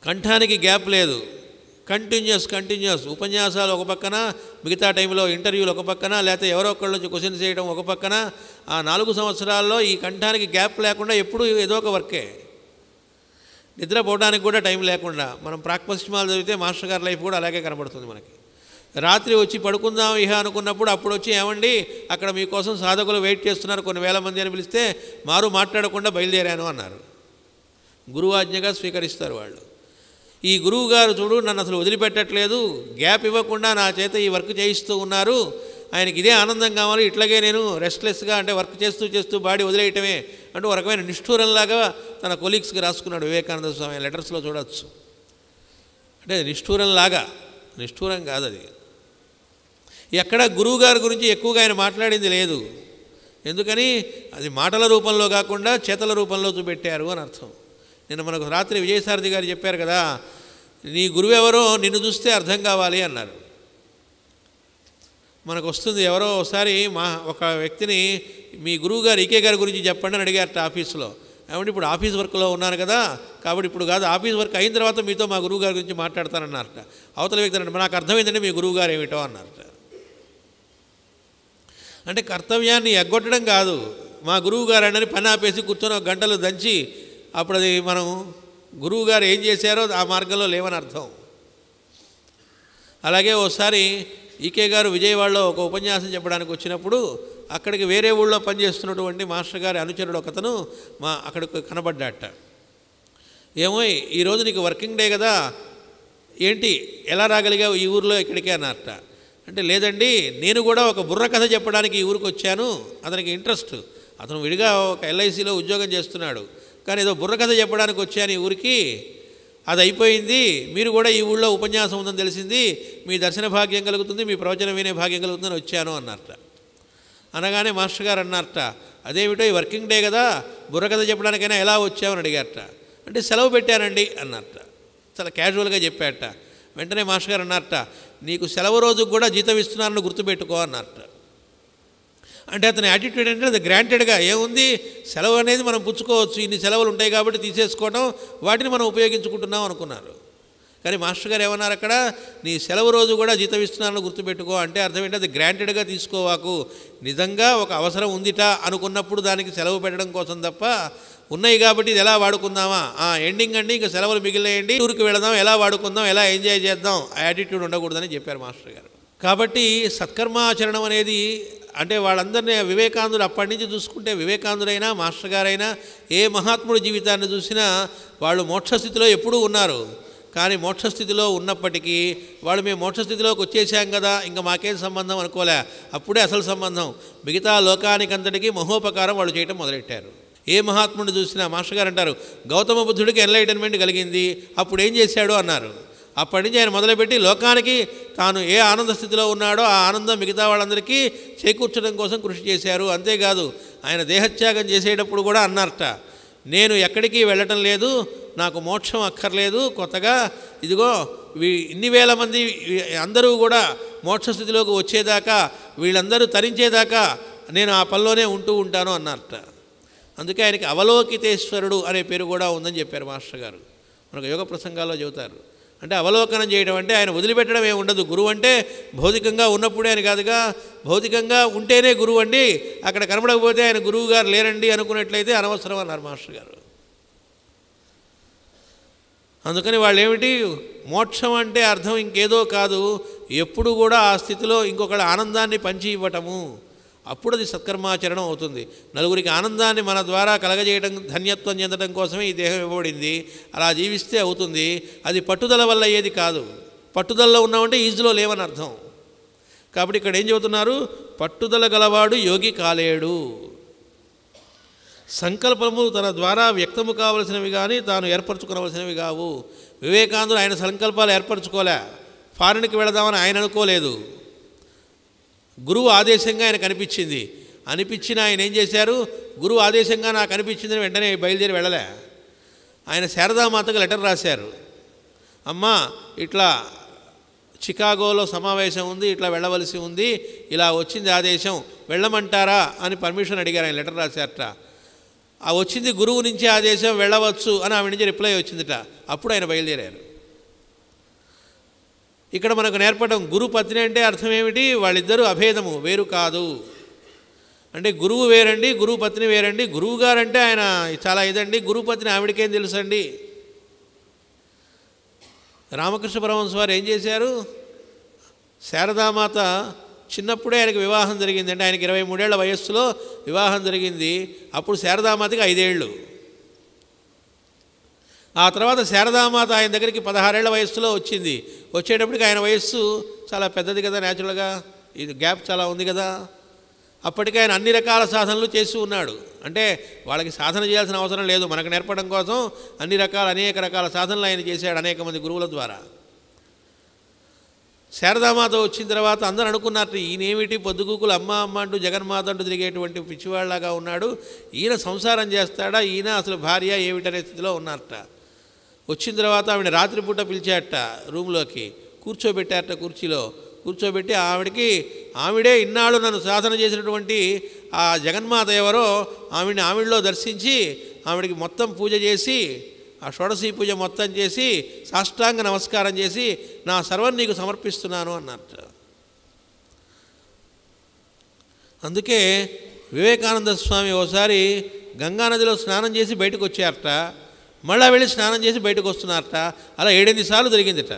Speaker 2: కంఠానికి గ్యాప్ లేదు, కంటిన్యూస్ ఉపన్యాసాలు ఒక పక్కన, మిగతా టైంలో ఇంటర్వ్యూలు ఒక పక్కన, లేకపోతే ఎవరో ఒకళ్ళ నుంచి క్వశ్చన్స్ చేయడం ఒక పక్కన. ఆ 4 సంవత్సరాల్లో ఈ కంఠానికి గ్యాప్ లేకుండా ఎప్పుడూ ఏదో ఒక వర్కే, నిద్రపోవడానికి కూడా టైం లేకుండా. మనం ప్రాక్పశ్చిమాలు చదివితే మాస్టర్ గారి లైఫ్ కూడా అలాగే కనబడుతుంది మనకి. రాత్రి వచ్చి పడుకుందాం ఇహ అనుకున్నప్పుడు అప్పుడు వచ్చి, ఏమండి అక్కడ మీకోసం సాధకులు వెయిట్ చేస్తున్నారు కొన్ని వేల మంది అని పిలిస్తే మాట్లాడకుండా బయలుదేరాను అన్నారు. గురువు ఆజ్ఞగా స్వీకరిస్తారు వాళ్ళు. ఈ గురువు గారు చూడు నన్ను అసలు వదిలిపెట్టట్లేదు, గ్యాప్ ఇవ్వకుండా నా చేత ఈ వర్క్ చేయిస్తూ ఉన్నారు, ఆయనకి ఇదే ఆనందం కావాలి, ఇట్లాగే నేను రెస్ట్లెస్గా అంటే వర్క్ చేస్తూ చేస్తూ బాడీ వదిలేయటమే అంటూ ఒక రకమైన నిష్ఠూరంలాగా తన కొలీగ్స్కి రాసుకున్నాడు వివేకానంద స్వామి. లెటర్స్లో చూడవచ్చు. అంటే నిష్ఠూరంలాగా, నిష్ఠూరం కాదు అది. ఎక్కడ గురువు గారి గురించి ఎక్కువగా ఆయన మాట్లాడింది లేదు. ఎందుకని? అది మాటల రూపంలో కాకుండా చేతల రూపంలో చూపెట్టారు అని అర్థం. నిన్న మనకు రాత్రి విజయసారథి గారు చెప్పారు కదా, నీ గురువు ఎవరో నిన్ను చూస్తే అర్థం కావాలి అన్నారు. మనకు వస్తుంది, ఎవరో ఒకసారి ఒక వ్యక్తిని మీ గురువు గారు ఈకే గారి గురించి చెప్పండి అని అడిగారట ఆఫీసులో. ఏమంటే ఇప్పుడు ఆఫీస్ వర్క్లో ఉన్నాను కదా, కాబట్టి ఇప్పుడు కాదు, ఆఫీస్ వర్క్ అయిన తర్వాత మీతో మా గురువు గారి గురించి మాట్లాడతానన్నారట. అవతల వ్యక్తి అంటే నాకు అర్థమైందంటే మీ గురువు గారు ఏమిటో అన్నారట. అంటే కర్తవ్యాన్ని ఎగ్గొట్టడం కాదు, మా గురువు గారు అని పని ఆపేసి కూర్చొని 1 గంటలు దంచి అప్పుడు అది మనం గురువు గారు ఏం చేశారో ఆ మార్గంలో లేవని అర్థం. అలాగే ఓసారి ఈకే గారు విజయవాడలో ఒక ఉపన్యాసం చెప్పడానికి వచ్చినప్పుడు అక్కడికి వేరే ఊళ్ళో పనిచేస్తున్నటువంటి మాస్టర్ గారి అనుచరుడు ఒకతను అక్కడికి కనబడ్డాట. ఏమో ఈరోజు నీకు వర్కింగ్ డే కదా, ఏంటి ఎలా రాగలిగావు ఈ ఊరిలో ఇక్కడికే అన్నారట. అంటే లేదండి, నేను కూడా ఒక బుర్ర కథ చెప్పడానికి ఈ ఊరికి వచ్చాను. అతనికి ఇంట్రెస్ట్, అతను విడిగా ఒక LICలో ఉద్యోగం చేస్తున్నాడు, కానీ ఏదో బుర్రకథ చెప్పడానికి వచ్చాను ఈ ఊరికి, అది అయిపోయింది, మీరు కూడా ఈ ఊళ్ళో ఉపన్యాసం ఉందని తెలిసింది, మీ దర్శన భాగ్యం కలుగుతుంది, మీ ప్రవచనం వినే భాగ్యం కలుగుతుందని వచ్చాను అన్నారట. అనగానే మాస్టర్ గారు అన్నారట, అదేమిటో ఈ వర్కింగ్ డే కదా, బుర్రకథ చెప్పడానికైనా ఎలా వచ్చామని అడిగారట. అంటే సెలవు పెట్టానండి అన్నారట. చాలా క్యాజువల్గా చెప్పారట. వెంటనే మాస్టర్ గారు అన్నారట, నీకు సెలవు రోజుకు కూడా జీతం ఇస్తున్నారని గుర్తుపెట్టుకో అన్నారట. అంటే అతని యాటిట్యూడ్ అంటే అది గ్రాంటెడ్గా ఏముంది, సెలవు అనేది మనం పుచ్చుకోవచ్చు, ఇన్ని సెలవులు ఉంటాయి కాబట్టి తీసేసుకోవడం, వాటిని మనం ఉపయోగించుకుంటున్నాం అనుకున్నారు. కానీ మాస్టర్ గారు ఏమన్నారు అక్కడ, నీ సెలవు రోజు కూడా జీతం ఇస్తున్నారని గుర్తుపెట్టుకో అంటే అర్థం ఏంటి, అది గ్రాంటెడ్గా తీసుకోవాకు, నిజంగా ఒక అవసరం ఉందిట అనుకున్నప్పుడు దానికి సెలవు పెట్టడం కోసం తప్ప, ఉన్నాయి కాబట్టి ఇది ఎలా వాడుకుందామా, ఎండింగ్ అండి ఇంకా సెలవులు మిగిలినాయండి, ఊరికి వెళదాం, ఎలా వాడుకుందాం, ఎలా ఎంజాయ్ చేద్దాం, ఆ యాటిట్యూడ్ ఉండకూడదని చెప్పారు మాస్టర్ గారు. కాబట్టి సత్కర్మాచరణం అనేది అంటే వాళ్ళందరినీ వివేకానందుడు అప్పటి నుంచి చూసుకుంటే, వివేకానందుడైనా మాస్టర్ గారైనా ఏ మహాత్ముడి జీవితాన్ని చూసినా వాళ్ళు మోక్షస్థితిలో ఎప్పుడూ ఉన్నారు. కానీ మోక్షస్థితిలో ఉన్నప్పటికీ వాళ్ళు మేము మోక్షస్థితిలోకి వచ్చేసాం కదా ఇంకా మాకేం సంబంధం అనుకోలే, అప్పుడే అసలు సంబంధం. మిగతా లోకానికంతటికీ మహోపకారం వాళ్ళు చేయటం మొదలెట్టారు. ఏ మహాత్ముడిని చూసినా మాస్టర్ గారు అంటారు, గౌతమ బుద్ధుడికి ఎన్లైటన్మెంట్ కలిగింది, అప్పుడు ఏం చేశాడు అన్నారు. అప్పటి నుంచి ఆయన మొదలుపెట్టి లోకానికి తాను ఏ ఆనంద స్థితిలో ఉన్నాడో ఆ ఆనందం మిగతా వాళ్ళందరికీ చేకూర్చడం కోసం కృషి చేశారు. అంతేకాదు ఆయన దేహత్యాగం చేసేటప్పుడు కూడా అన్నారట, నేను ఎక్కడికి వెళ్ళటం లేదు, నాకు మోక్షం అక్కర్లేదు, కొత్తగా ఇదిగో ఇన్ని వేల మంది అందరూ కూడా మోక్షస్థితిలోకి వచ్చేదాకా, వీళ్ళందరూ తరించేదాకా నేను ఆ పనిలోనే ఉంటూ ఉంటాను అన్నారట. అందుకే ఆయనకి అవలోకితేశ్వరుడు అనే పేరు కూడా ఉందని చెప్పారు మాస్టర్ గారు. మనకు యోగ ప్రసంగాల్లో చెబుతారు. అంటే అవలోకనం చేయడం అంటే ఆయన వదిలిపెట్టడం ఏమి ఉండదు. గురువు అంటే భౌతికంగా ఉన్నప్పుడే అని కాదుగా, భౌతికంగా ఉంటేనే గురువు అండి, అక్కడ కనబడకపోతే ఆయన గురువు గారు లేరండి అనుకున్నట్లయితే అనవసరం అన్నారు మాస్టర్ గారు. అందుకని వాళ్ళు ఏమిటి, మోక్షం అంటే అర్థం ఇంకేదో కాదు, ఎప్పుడు కూడా ఆ స్థితిలో ఇంకొకళ్ళ ఆనందాన్ని పంచి ఇవ్వటము, అప్పుడు అది సత్కర్మాచరణం అవుతుంది. నలుగురికి ఆనందాన్ని మన ద్వారా కలగజేయడం, ధన్యత్వం చెందడం కోసమే ఈ దేహం ఇవ్వబడింది. అలా జీవిస్తే అవుతుంది. అది పట్టుదల వల్ల అయ్యేది కాదు. పట్టుదలలో ఉన్నామంటే ఈజీలో లేవని అర్థం. కాబట్టి ఇక్కడ ఏం చెబుతున్నారు, పట్టుదల గలవాడు యోగి కాలేడు. సంకల్పము తన ద్వారా వ్యక్తము కావలసినవి కానీ తాను ఏర్పరచుకోవలసినవి కావు. వివేకానందుడు ఆయన సంకల్పాలు ఏర్పరచుకోలే, ఫారిన్కి వెళదామని ఆయన అనుకోలేదు. గురువు ఆదేశంగా ఆయన కనిపించింది. అనిపించిన ఆయన ఏం చేశారు, గురువు ఆదేశంగా నాకు అనిపించిందని వెంటనే బయలుదేరి వెళ్ళలే. ఆయన శారదామాతకు లెటర్ రాశారు, అమ్మా ఇట్లా చికాగోలో సమావేశం ఉంది, ఇట్లా వెళ్ళవలసి ఉంది, ఇలా వచ్చింది ఆదేశం, వెళ్ళమంటారా అని పర్మిషన్ అడిగారు. ఆయన లెటర్ రాశారట. ఆ వచ్చింది గురువు నుంచి ఆదేశం, వెళ్ళవచ్చు అని ఆమె నుంచి రిప్లై వచ్చిందిట. అప్పుడు ఆయన బయలుదేరారు. ఇక్కడ మనకు నేర్పడం గురు పత్ని అంటే అర్థం ఏమిటి, వాళ్ళిద్దరూ అభేదము, వేరు కాదు. అంటే గురువు వేరండి, గురువు పత్ని వేరండి. గురువు గారు అంటే ఆయన చాలా ఇదండి, గురువు పత్ని ఆవిడకేం తెలుసండి. రామకృష్ణ పరమహంస వారు ఏం చేశారు, శారదామాత చిన్నప్పుడే ఆయనకి వివాహం జరిగింది. అంటే ఆయనకి 23 ఏళ్ల వయస్సులో వివాహం జరిగింది. అప్పుడు శారదామాతకి 5 ఏళ్ళు. ఆ తర్వాత శారదామాత ఆయన దగ్గరికి 16 ఏళ్ల వయస్సులో వచ్చింది. వచ్చేటప్పటికి ఆయన వయస్సు చాలా పెద్దది కదా, న్యాచురల్గా ఇది గ్యాప్ చాలా ఉంది కదా. అప్పటికి ఆయన అన్ని రకాల సాధనలు చేసి ఉన్నాడు. అంటే వాళ్ళకి సాధన చేయాల్సిన అవసరం లేదు, మనకు నేర్పడం కోసం అనేక రకాల సాధనలు ఆయన చేశాడు అనేక మంది గురువుల ద్వారా. శారదామాత వచ్చిన తర్వాత అందరూ అనుకున్నారు, ఈయనేమిటి పొద్దుగూకులు అమ్మ అమ్మ అంటూ జగన్మాత అంటూ తిరిగేటువంటి పిచ్చివాళ్లాగా ఉన్నాడు, ఈయన సంసారం చేస్తాడా, ఈయన అసలు భార్య ఏమిటనే స్థితిలో ఉన్నారట. వచ్చిన తర్వాత ఆవిడ రాత్రిపూట పిలిచారట, రూమ్లోకి కూర్చోబెట్టారట. కుర్చీలో కూర్చోబెట్టి ఆవిడే ఇన్నాళ్ళు నన్ను సాధన చేసినటువంటి ఆ జగన్మాత ఎవరో ఆవిడలో దర్శించి ఆవిడికి మొత్తం పూజ చేసి, ఆ షోడశీ పూజ మొత్తం చేసి సాష్టాంగ నమస్కారం చేసి నా సర్వం నీకు సమర్పిస్తున్నాను అన్నట్టు. అందుకే వివేకానంద స్వామి ఓసారి గంగానదిలో స్నానం చేసి బయటకు వచ్చారట, మళ్ళీ వెళ్ళి స్నానం చేసి బయటకు వస్తున్నారట. అలా 7-8 సార్లు జరిగిందిట.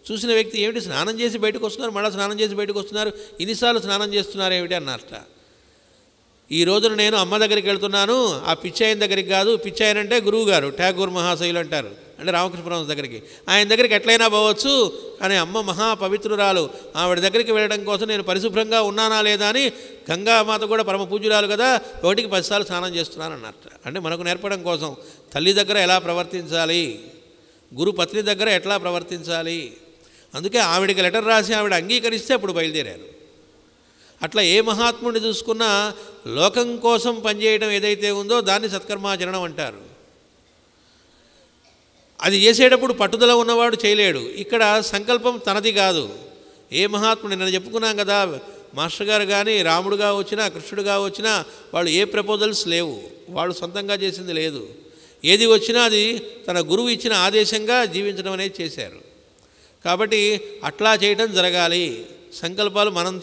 Speaker 2: చూసిన వ్యక్తి ఏమిటి స్నానం చేసి బయటకు వస్తున్నారు, మళ్ళీ స్నానం చేసి బయటకు వస్తున్నారు, ఇన్నిసార్లు స్నానం చేస్తున్నారు ఏమిటి అన్నారట. ఈ రోజున నేను అమ్మ దగ్గరికి వెళ్తున్నాను, ఆ పిచ్చాయన దగ్గరికి కాదు. పిచ్చాయన అంటే గురువు గారు, ఠాగూర్ మహాశయులు అంటారు, అంటే రామకృష్ణ పరమహంస దగ్గరికి. ఆయన దగ్గరికి ఎట్లయినా పోవచ్చు, కానీ అమ్మ మహాపవిత్రురాలు, ఆవిడ దగ్గరికి వెళ్ళడం కోసం నేను పరిశుభ్రంగా ఉన్నానా లేదా అని, గంగామాత కూడా పరమ పూజ్యురాలు కదా, 1కి 10 సార్లు స్నానం చేస్తున్నాను అన్నట్టు. అంటే మనకు నేర్పడం కోసం తల్లి దగ్గర ఎలా ప్రవర్తించాలి, గురు పత్ని దగ్గర ఎట్లా ప్రవర్తించాలి. అందుకే ఆవిడికి లెటర్ రాసి ఆవిడ అంగీకరిస్తే అప్పుడు బయలుదేరారు. అట్లా ఏ మహాత్ముడిని చూసుకున్నా లోకం కోసం పనిచేయడం ఏదైతే ఉందో దాన్ని సత్కర్మాచరణం అంటారు. అది చేసేటప్పుడు పట్టుదల ఉన్నవాడు చేయలేడు. ఇక్కడ సంకల్పం తనది కాదు. ఏ మహాత్ముడు నేను చెప్పుకున్నాం కదా, మాస్టర్ గారు కానీ రాముడుగా వచ్చినా కృష్ణుడుగా వచ్చినా వాళ్ళు ఏ ప్రపోజల్స్ లేవు, వాళ్ళు సొంతంగా చేసింది లేదు. ఏది వచ్చినా అది తన గురువు ఇచ్చిన ఆదేశంగా జీవించడం అనేది చేశారు. కాబట్టి అట్లా చేయటం జరగాలి. సంకల్పాలు మనం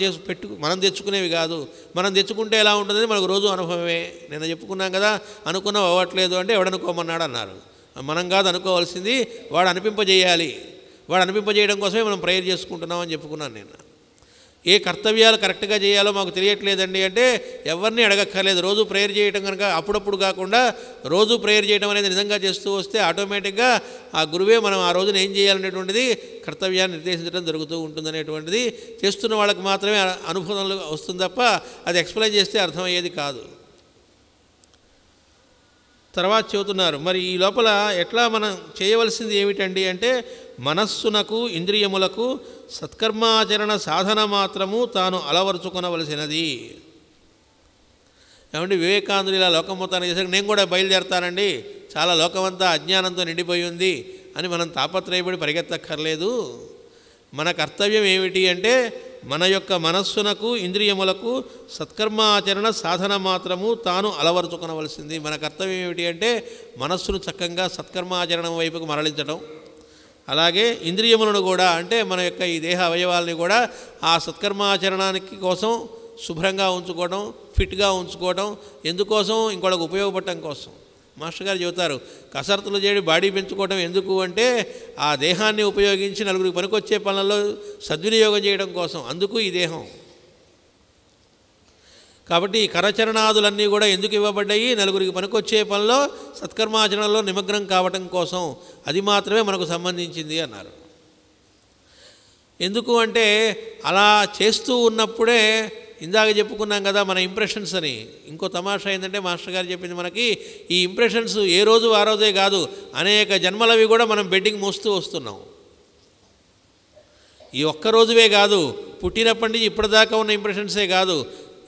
Speaker 2: తెచ్చుకునేవి కాదు. మనం తెచ్చుకుంటే ఎలా ఉంటుందని మనకు రోజు అనుభవమే. నేను చెప్పుకున్నాం కదా, అనుకున్నావు అవ్వట్లేదు అంటే ఎవడనుకోమన్నాడు అన్నారు. మనం కాదు అనుకోవాల్సింది, వాడు అనిపింపజేయాలి. వాడు అనిపింపజేయడం కోసమే మనం ప్రేయర్ చేసుకుంటున్నామని చెప్పుకున్నాను నేను. ఏ కర్తవ్యాలు కరెక్ట్గా చేయాలో మాకు తెలియట్లేదండి అంటే ఎవరిని అడగక్కర్లేదు. రోజు ప్రేయర్ చేయడం కనుక అప్పుడప్పుడు కాకుండా రోజు ప్రేయర్ చేయడం అనేది నిజంగా చేస్తూ వస్తే ఆటోమేటిక్గా ఆ గురువే మనం ఆ రోజున ఏం చేయాలనేటువంటిది కర్తవ్యాన్ని నిర్దేశించడం జరుగుతూ ఉంటుందనేటువంటిది చేస్తున్న వాళ్ళకి మాత్రమే అనుభవంలో వస్తుంది తప్ప అది ఎక్స్ప్లెయిన్ చేస్తే అర్థమయ్యేది కాదు. తర్వాత చెబుతున్నారు, మరి ఈ లోపల ఎట్లా మనం చేయవలసింది ఏమిటండి అంటే, మనస్సునకు ఇంద్రియములకు సత్కర్మాచరణ సాధన మాత్రము తాను అలవరుచుకొనవలసినది. ఏమంటే వివేకానందుడు ఇలా లోకం మొత్తాన్ని చేశాక నేను కూడా బయలుదేరతానండి, చాలా లోకమంతా అజ్ఞానంతో నిండిపోయి ఉంది అని మనం తాపత్రయపడి పరిగెత్తక్కర్లేదు. మన కర్తవ్యం ఏమిటి అంటే, మన యొక్క మనస్సునకు ఇంద్రియములకు సత్కర్మాచరణ సాధన మాత్రము తాను అలవరుచుకొనవలసింది. మన కర్తవ్యం ఏమిటి అంటే మనస్సును చక్కగా సత్కర్మాచరణం వైపుకు మరలించడం, అలాగే ఇంద్రియములను కూడా అంటే మన యొక్క ఈ దేహ అవయవాలని కూడా ఆ సత్కర్మాచరణానికి కోసం శుభ్రంగా ఉంచుకోవడం, ఫిట్గా ఉంచుకోవడం. ఎందుకోసం? ఇంకోళ్ళకి ఉపయోగపడటం కోసం. మాస్టర్ గారు చెబుతారు, కసరత్తులు చేయడం, బాడీ పెంచుకోవడం ఎందుకు అంటే ఆ దేహాన్ని ఉపయోగించి నలుగురికి పనికొచ్చే పనులలో సద్వినియోగం చేయడం కోసం. అందుకు ఈ దేహం. కాబట్టి ఈ కరచరణాదులన్నీ కూడా ఎందుకు ఇవ్వబడ్డాయి? నలుగురికి పనికొచ్చే పనిలో సత్కర్మాచరణలో నిమగ్నం కావటం కోసం. అది మాత్రమే మనకు సంబంధించింది అన్నారు. ఎందుకు అంటే అలా చేస్తూ ఉన్నప్పుడే ఇందాక చెప్పుకున్నాం కదా మన ఇంప్రెషన్స్ అని. ఇంకో తమాషా ఏంటంటే మాస్టర్ గారు చెప్పింది మనకి, ఈ ఇంప్రెషన్స్ ఏ రోజు ఆ రోజే కాదు, అనేక జన్మలవి కూడా మనం బెడ్డింగ్ మోస్తూ వస్తున్నాం. ఈ ఒక్క రోజువే కాదు, పుట్టినప్పటి నుంచి ఇప్పటిదాకా ఉన్న ఇంప్రెషన్సే కాదు.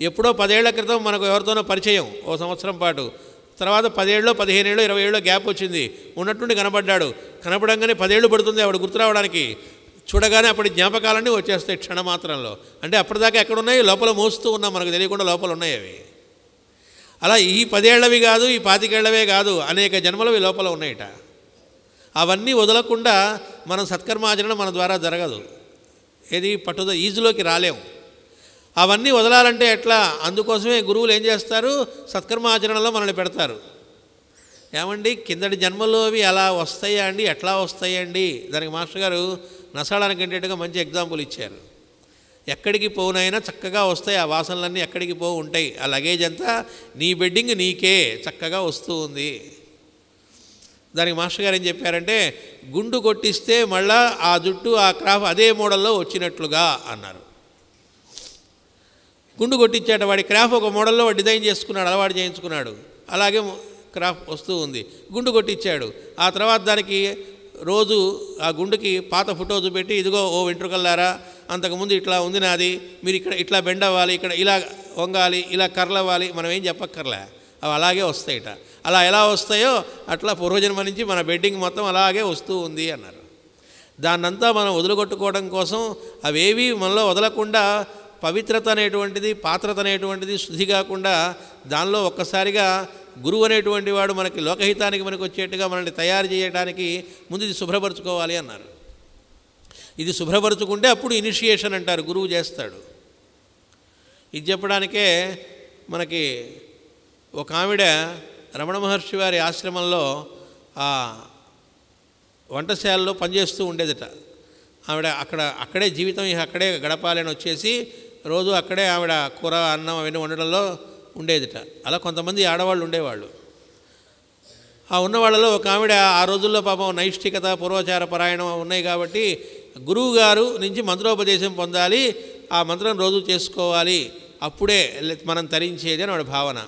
Speaker 2: ఎప్పుడో 10 ఏళ్ల క్రితం మనకు ఎవరితోనో పరిచయం, ఓ సంవత్సరం పాటు, తర్వాత 10 ఏళ్ళు 15 ఏళ్ళు 20 ఏళ్ళు గ్యాప్ వచ్చింది, ఉన్నట్టుండి కనబడ్డాడు. కనపడంగానే 10 ఏళ్ళు పడుతుంది ఆవిడ గుర్తు రావడానికి. చూడగానే అప్పటి జ్ఞాపకాలన్నీ వచ్చేస్తాయి క్షణమాత్రంలో. అంటే అప్పటిదాకా ఎక్కడున్నాయి, లోపల మోస్తూ ఉన్నాం, మనకు తెలియకుండా లోపల ఉన్నాయి అవి. అలా ఈ 10 ఏళ్ళవి కాదు, ఈ 25 ఏళ్ళవే కాదు, అనేక జన్మలవి లోపల ఉన్నాయిట. అవన్నీ వదలకుండా మనం సత్కర్మాచరణ మన ద్వారా జరగదు. ఏది పట్టుదల ఈజులోకి రాలేము. అవన్నీ వదలాలంటే ఎట్లా? అందుకోసమే గురువులు ఏం చేస్తారు, సత్కర్మాచరణలో మనల్ని పెడతారు. ఏమండి కిందటి జన్మలో అవి అలా వస్తాయా అండి, ఎట్లా వస్తాయండి? దానికి మాస్టర్ గారు నసాడానికి ఏంటంటే మంచి ఎగ్జాంపుల్ ఇచ్చారు. ఎక్కడికి పోనైనా చక్కగా వస్తాయి, ఆ వాసనలన్నీ ఎక్కడికి పోవు ఉంటాయి. ఆ లగేజ్ అంతా నీ బెడ్డింగ్ నీకే చక్కగా వస్తూ ఉంది. దానికి మాస్టర్ గారు ఏం చెప్పారంటే, గుండు కొట్టిస్తే మళ్ళా ఆ జుట్టు ఆ క్రాఫ్ అదే మోడల్లో వచ్చినట్లుగా అన్నారు. గుండు కొట్టించాడు, వాడి క్రాఫ్ ఒక మోడల్లో డిజైన్ చేసుకున్నాడు, అలవాటు చేయించుకున్నాడు, అలాగే క్రాఫ్ వస్తూ ఉంది. గుండు కొట్టించాడు, ఆ తర్వాత దానికి రోజు ఆ గుండుకి పాత ఫోటో చూపెట్టి, ఇదిగో ఓ వెంట్రుకల్లారా, అంతకుముందు ఇట్లా ఉంది నాది, మీరు ఇక్కడ ఇట్లా బెండ్ అవ్వాలి, ఇక్కడ ఇలా వంగాలి, ఇలా కర్లవ్వాలి, మనం ఏం చెప్పక్కర్లే, అవి అలాగే వస్తాయిట. అలా ఎలా వస్తాయో అట్లా పూర్వజన్మ నుంచి మన బెడ్డింగ్ మొత్తం అలాగే వస్తూ ఉంది అన్నారు. దాన్నంతా మనం వదులుకొట్టుకోవడం కోసం అవేవి మనలో వదలకుండా పవిత్రత అనేటువంటిది, పాత్రత అనేటువంటిది శుద్ధి కాకుండా దానిలో ఒక్కసారిగా గురువు అనేటువంటి వాడు మనకి లోకహితానికి మనకు వచ్చేట్టుగా మనల్ని తయారు చేయడానికి ముందు ఇది శుభ్రపరచుకోవాలి అన్నారు. ఇది శుభ్రపరచుకుంటే అప్పుడు ఇనిషియేషన్ అంటారు, గురువు చేస్తాడు. ఇది చెప్పడానికే మనకి ఒక ఆవిడ రమణ మహర్షి వారి ఆశ్రమంలో ఆ వంటశాలలో పనిచేస్తూ ఉండేదట. ఆవిడ అక్కడే జీవితం అక్కడే గడపాలని వచ్చేసి రోజు అక్కడే ఆవిడ కూర అన్నం అవన్నీ వండడంలో ఉండేదిట. అలా కొంతమంది ఆడవాళ్ళు ఉండేవాళ్ళు. ఆ ఉన్న వాళ్ళలో ఒక ఆవిడ ఆ రోజుల్లో పాపం నైష్ఠికత పూర్వాచార పరాయణం ఉన్నాయి కాబట్టి గురువు గారు నుంచి మంత్రోపదేశం పొందాలి, ఆ మంత్రం రోజు చేసుకోవాలి, అప్పుడే మనం తరించేది అని వాడి భావన.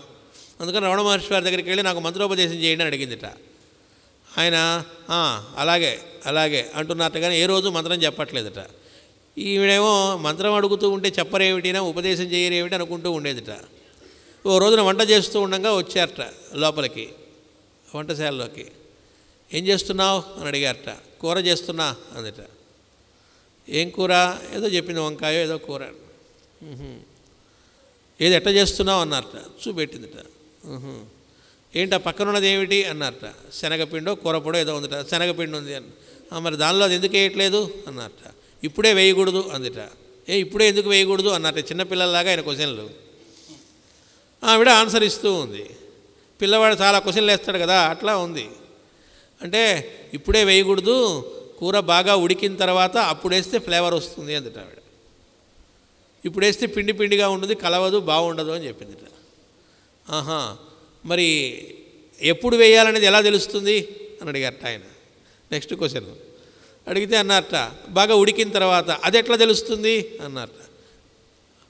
Speaker 2: అందుకని రమణ మహర్షి వారి దగ్గరికి వెళ్ళి నాకు మంత్రోపదేశం చేయండి అని అడిగిందిట. ఆయన అలాగే అలాగే అంటున్నట్టు కానీ ఏ రోజు మంత్రం చెప్పట్లేదట. ఈవిడేమో మంత్రం అడుగుతూ ఉంటే చెప్పరేమిటినా, ఉపదేశం చేయరేమిటి అనుకుంటూ ఉండేదిట. ఓ రోజున వంట చేస్తూ ఉండగా వచ్చారట లోపలికి, వంటశాలలోకి. ఏం చేస్తున్నావు అని అడిగారట. కూర చేస్తున్నా అందట. ఏం కూర? ఏదో చెప్పింది, వంకాయ ఏదో కూర. ఏది ఎట్ట చేస్తున్నావు అన్నారట. చూపెట్టిందిట. ఏంటి ఆ పక్కన ఉన్నది ఏమిటి అన్నారట. శనగపిండో కూరపొడో ఏదో ఉందిట. శనగపిండి ఉంది అన్న. మరి దానిలో అది ఎందుకు వేయట్లేదు అన్నారట. ఇప్పుడే వేయకూడదు అందుట. ఇప్పుడే ఎందుకు వేయకూడదు అన్నారట. చిన్నపిల్లల్లాగా ఆయన క్వశ్చన్లు. ఆవిడ ఆన్సర్ ఇస్తూ ఉంది. పిల్లవాడు చాలా క్వశ్చన్లు వేస్తాడు కదా, అట్లా ఉంది. అంటే ఇప్పుడే వేయకూడదు, కూర బాగా ఉడికిన తర్వాత అప్పుడు వేస్తే ఫ్లేవర్ వస్తుంది అందుట ఆవిడ. ఇప్పుడు వేస్తే పిండి పిండిగా ఉంటుంది, కలవదు, బాగుండదు అని చెప్పిందిట. మరి ఎప్పుడు వేయాలనేది ఎలా తెలుస్తుంది అని అడిగారట ఆయన. నెక్స్ట్ క్వశ్చన్ అడిగితే అన్నారట బాగా ఉడికిన తర్వాత. అది ఎట్లా తెలుస్తుంది అన్నారట.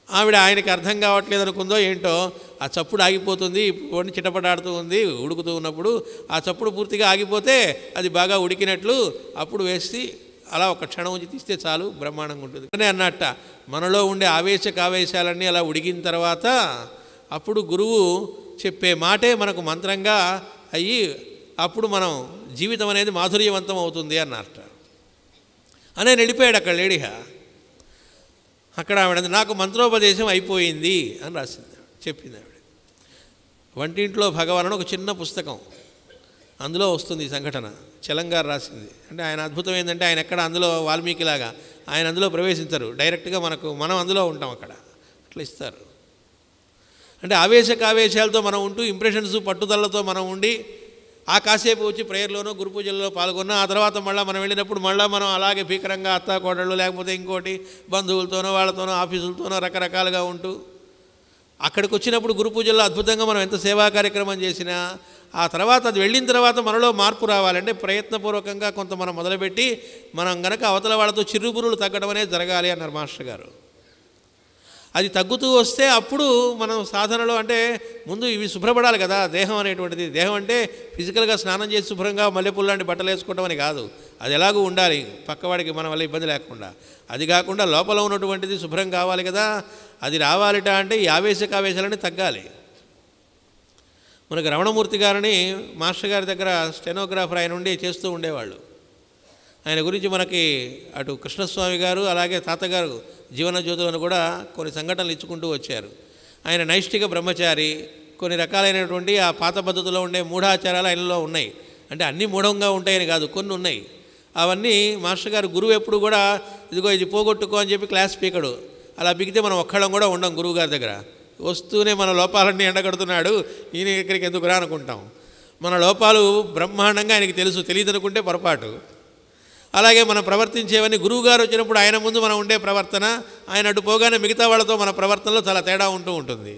Speaker 2: ఆవిడ ఆయనకి అర్థం కావట్లేదు అనుకుందో ఏంటో, ఆ చప్పుడు ఆగిపోతుంది, పొడి చిటపటాడుతూ ఉంది ఉడుకుతూ ఉన్నప్పుడు, ఆ చప్పుడు పూర్తిగా ఆగిపోతే అది బాగా ఉడికినట్లు, అప్పుడు వేసి అలా ఒక క్షణం ఉంచి తీస్తే చాలు, బ్రహ్మాండంగా ఉంటుంది అని అన్నట్ట. మనలో ఉండే ఆవేశాలన్నీ అలా ఉడికిన తర్వాత అప్పుడు గురువు చెప్పే మాటే మనకు మంత్రంగా అయ్యి అప్పుడు మనం జీవితం అనేది మాధుర్యవంతం అవుతుంది అన్నట్ట. అనే నడిపాడు అక్కడ లేడిగా. అక్కడ ఆవిడ నాకు మంత్రోపదేశం అయిపోయింది అని రాసింది, చెప్పింది ఆవిడ. వంటింట్లో భగవాన్ అని ఒక చిన్న పుస్తకం, అందులో వస్తుంది ఈ సంఘటన. చలంగారు రాసింది. అంటే ఆయన అద్భుతం ఏంటంటే ఆయన ఎక్కడ అందులో వాల్మీకిలాగా ఆయన అందులో ప్రవేశించరు, డైరెక్ట్గా మనం అందులో ఉంటాం అక్కడ, అట్లా ఇస్తారు. అంటే ఆవేశాలతో మనం ఉంటూ ఇంప్రెషన్స్ పట్టుదలతో మనం ఉండి ఆ కాసేపు వచ్చి ప్రేయర్లోనో గురు పూజల్లో పాల్గొన్నా, ఆ తర్వాత మళ్ళీ మనం వెళ్ళినప్పుడు మళ్ళీ మనం అలాగే భీకరంగా అత్తాకోడళ్ళు లేకపోతే ఇంకోటి బంధువులతోనో వాళ్ళతోనో ఆఫీసులతోనో రకరకాలుగా ఉంటూ అక్కడికి వచ్చినప్పుడు గురు పూజల్లో అద్భుతంగా మనం ఎంత సేవా కార్యక్రమం చేసినా ఆ తర్వాత అది వెళ్ళిన తర్వాత మనలో మార్పు రావాలంటే ప్రయత్నపూర్వకంగా కొంత మనం మొదలుపెట్టి మనం గనక అవతల వాళ్ళతో చిరుబురులు తగ్గడం అనేది జరగాలి అన్నారు మాస్టర్ గారు. అది తగ్గుతూ వస్తే అప్పుడు మనం సాధనలో అంటే ముందు ఇవి శుభ్రపడాలి కదా. దేహం అనేటువంటిది, దేహం అంటే ఫిజికల్గా స్నానం చేసి శుభ్రంగా మల్లెపూలు లాంటి బట్టలు వేసుకోవడం అని కాదు. అది ఎలాగూ ఉండాలి, పక్కవాడికి మన వల్ల ఇబ్బంది లేకుండా. అది కాకుండా లోపల ఉన్నటువంటిది శుభ్రం కావాలి కదా. అది రావాలిట అంటే ఈ ఆవేశాలన్నీ తగ్గాలి. మనకు రమణమూర్తి గారిని మాస్టర్ గారి దగ్గర స్టెనోగ్రాఫర్ ఆయన ఉండి చేస్తూ ఉండేవాళ్ళు. ఆయన గురించి మనకి అటు కృష్ణస్వామి గారు అలాగే తాతగారు జీవన జ్యోతులను కూడా కొన్ని సంఘటనలు ఇచ్చుకుంటూ వచ్చారు. ఆయన నైష్ఠిక బ్రహ్మచారి, కొన్ని రకాలైనటువంటి ఆ పాత పద్ధతిలో ఉండే మూఢాచారాలు ఆయనలో ఉన్నాయి. అంటే అన్నీ మూఢంగా ఉంటాయని కాదు, కొన్ని ఉన్నాయి. అవన్నీ మాస్టర్ గారు గురువు ఎప్పుడు కూడా ఇదిగో ఇది పోగొట్టుకో అని చెప్పి క్లాస్ పీకడు. అలా పీకితే మనం ఒక్కళ్ళం కూడా ఉండం గురువు గారి దగ్గర. వస్తూనే మన లోపాలన్నీ ఎండగడుతున్నాడు, ఈయన ఇక్కడికి ఎందుకు రా అనుకుంటాం. మన లోపాలు బ్రహ్మాండంగా ఆయనకి తెలుసు, తెలియదు అనుకుంటే పొరపాటు. అలాగే మనం ప్రవర్తించేవన్నీ గురువుగారు వచ్చినప్పుడు ఆయన ముందు మనం ఉండే ప్రవర్తన, ఆయన అటు పోగానే మిగతా వాళ్ళతో మన ప్రవర్తనలో చాలా తేడా ఉంటూ ఉంటుంది.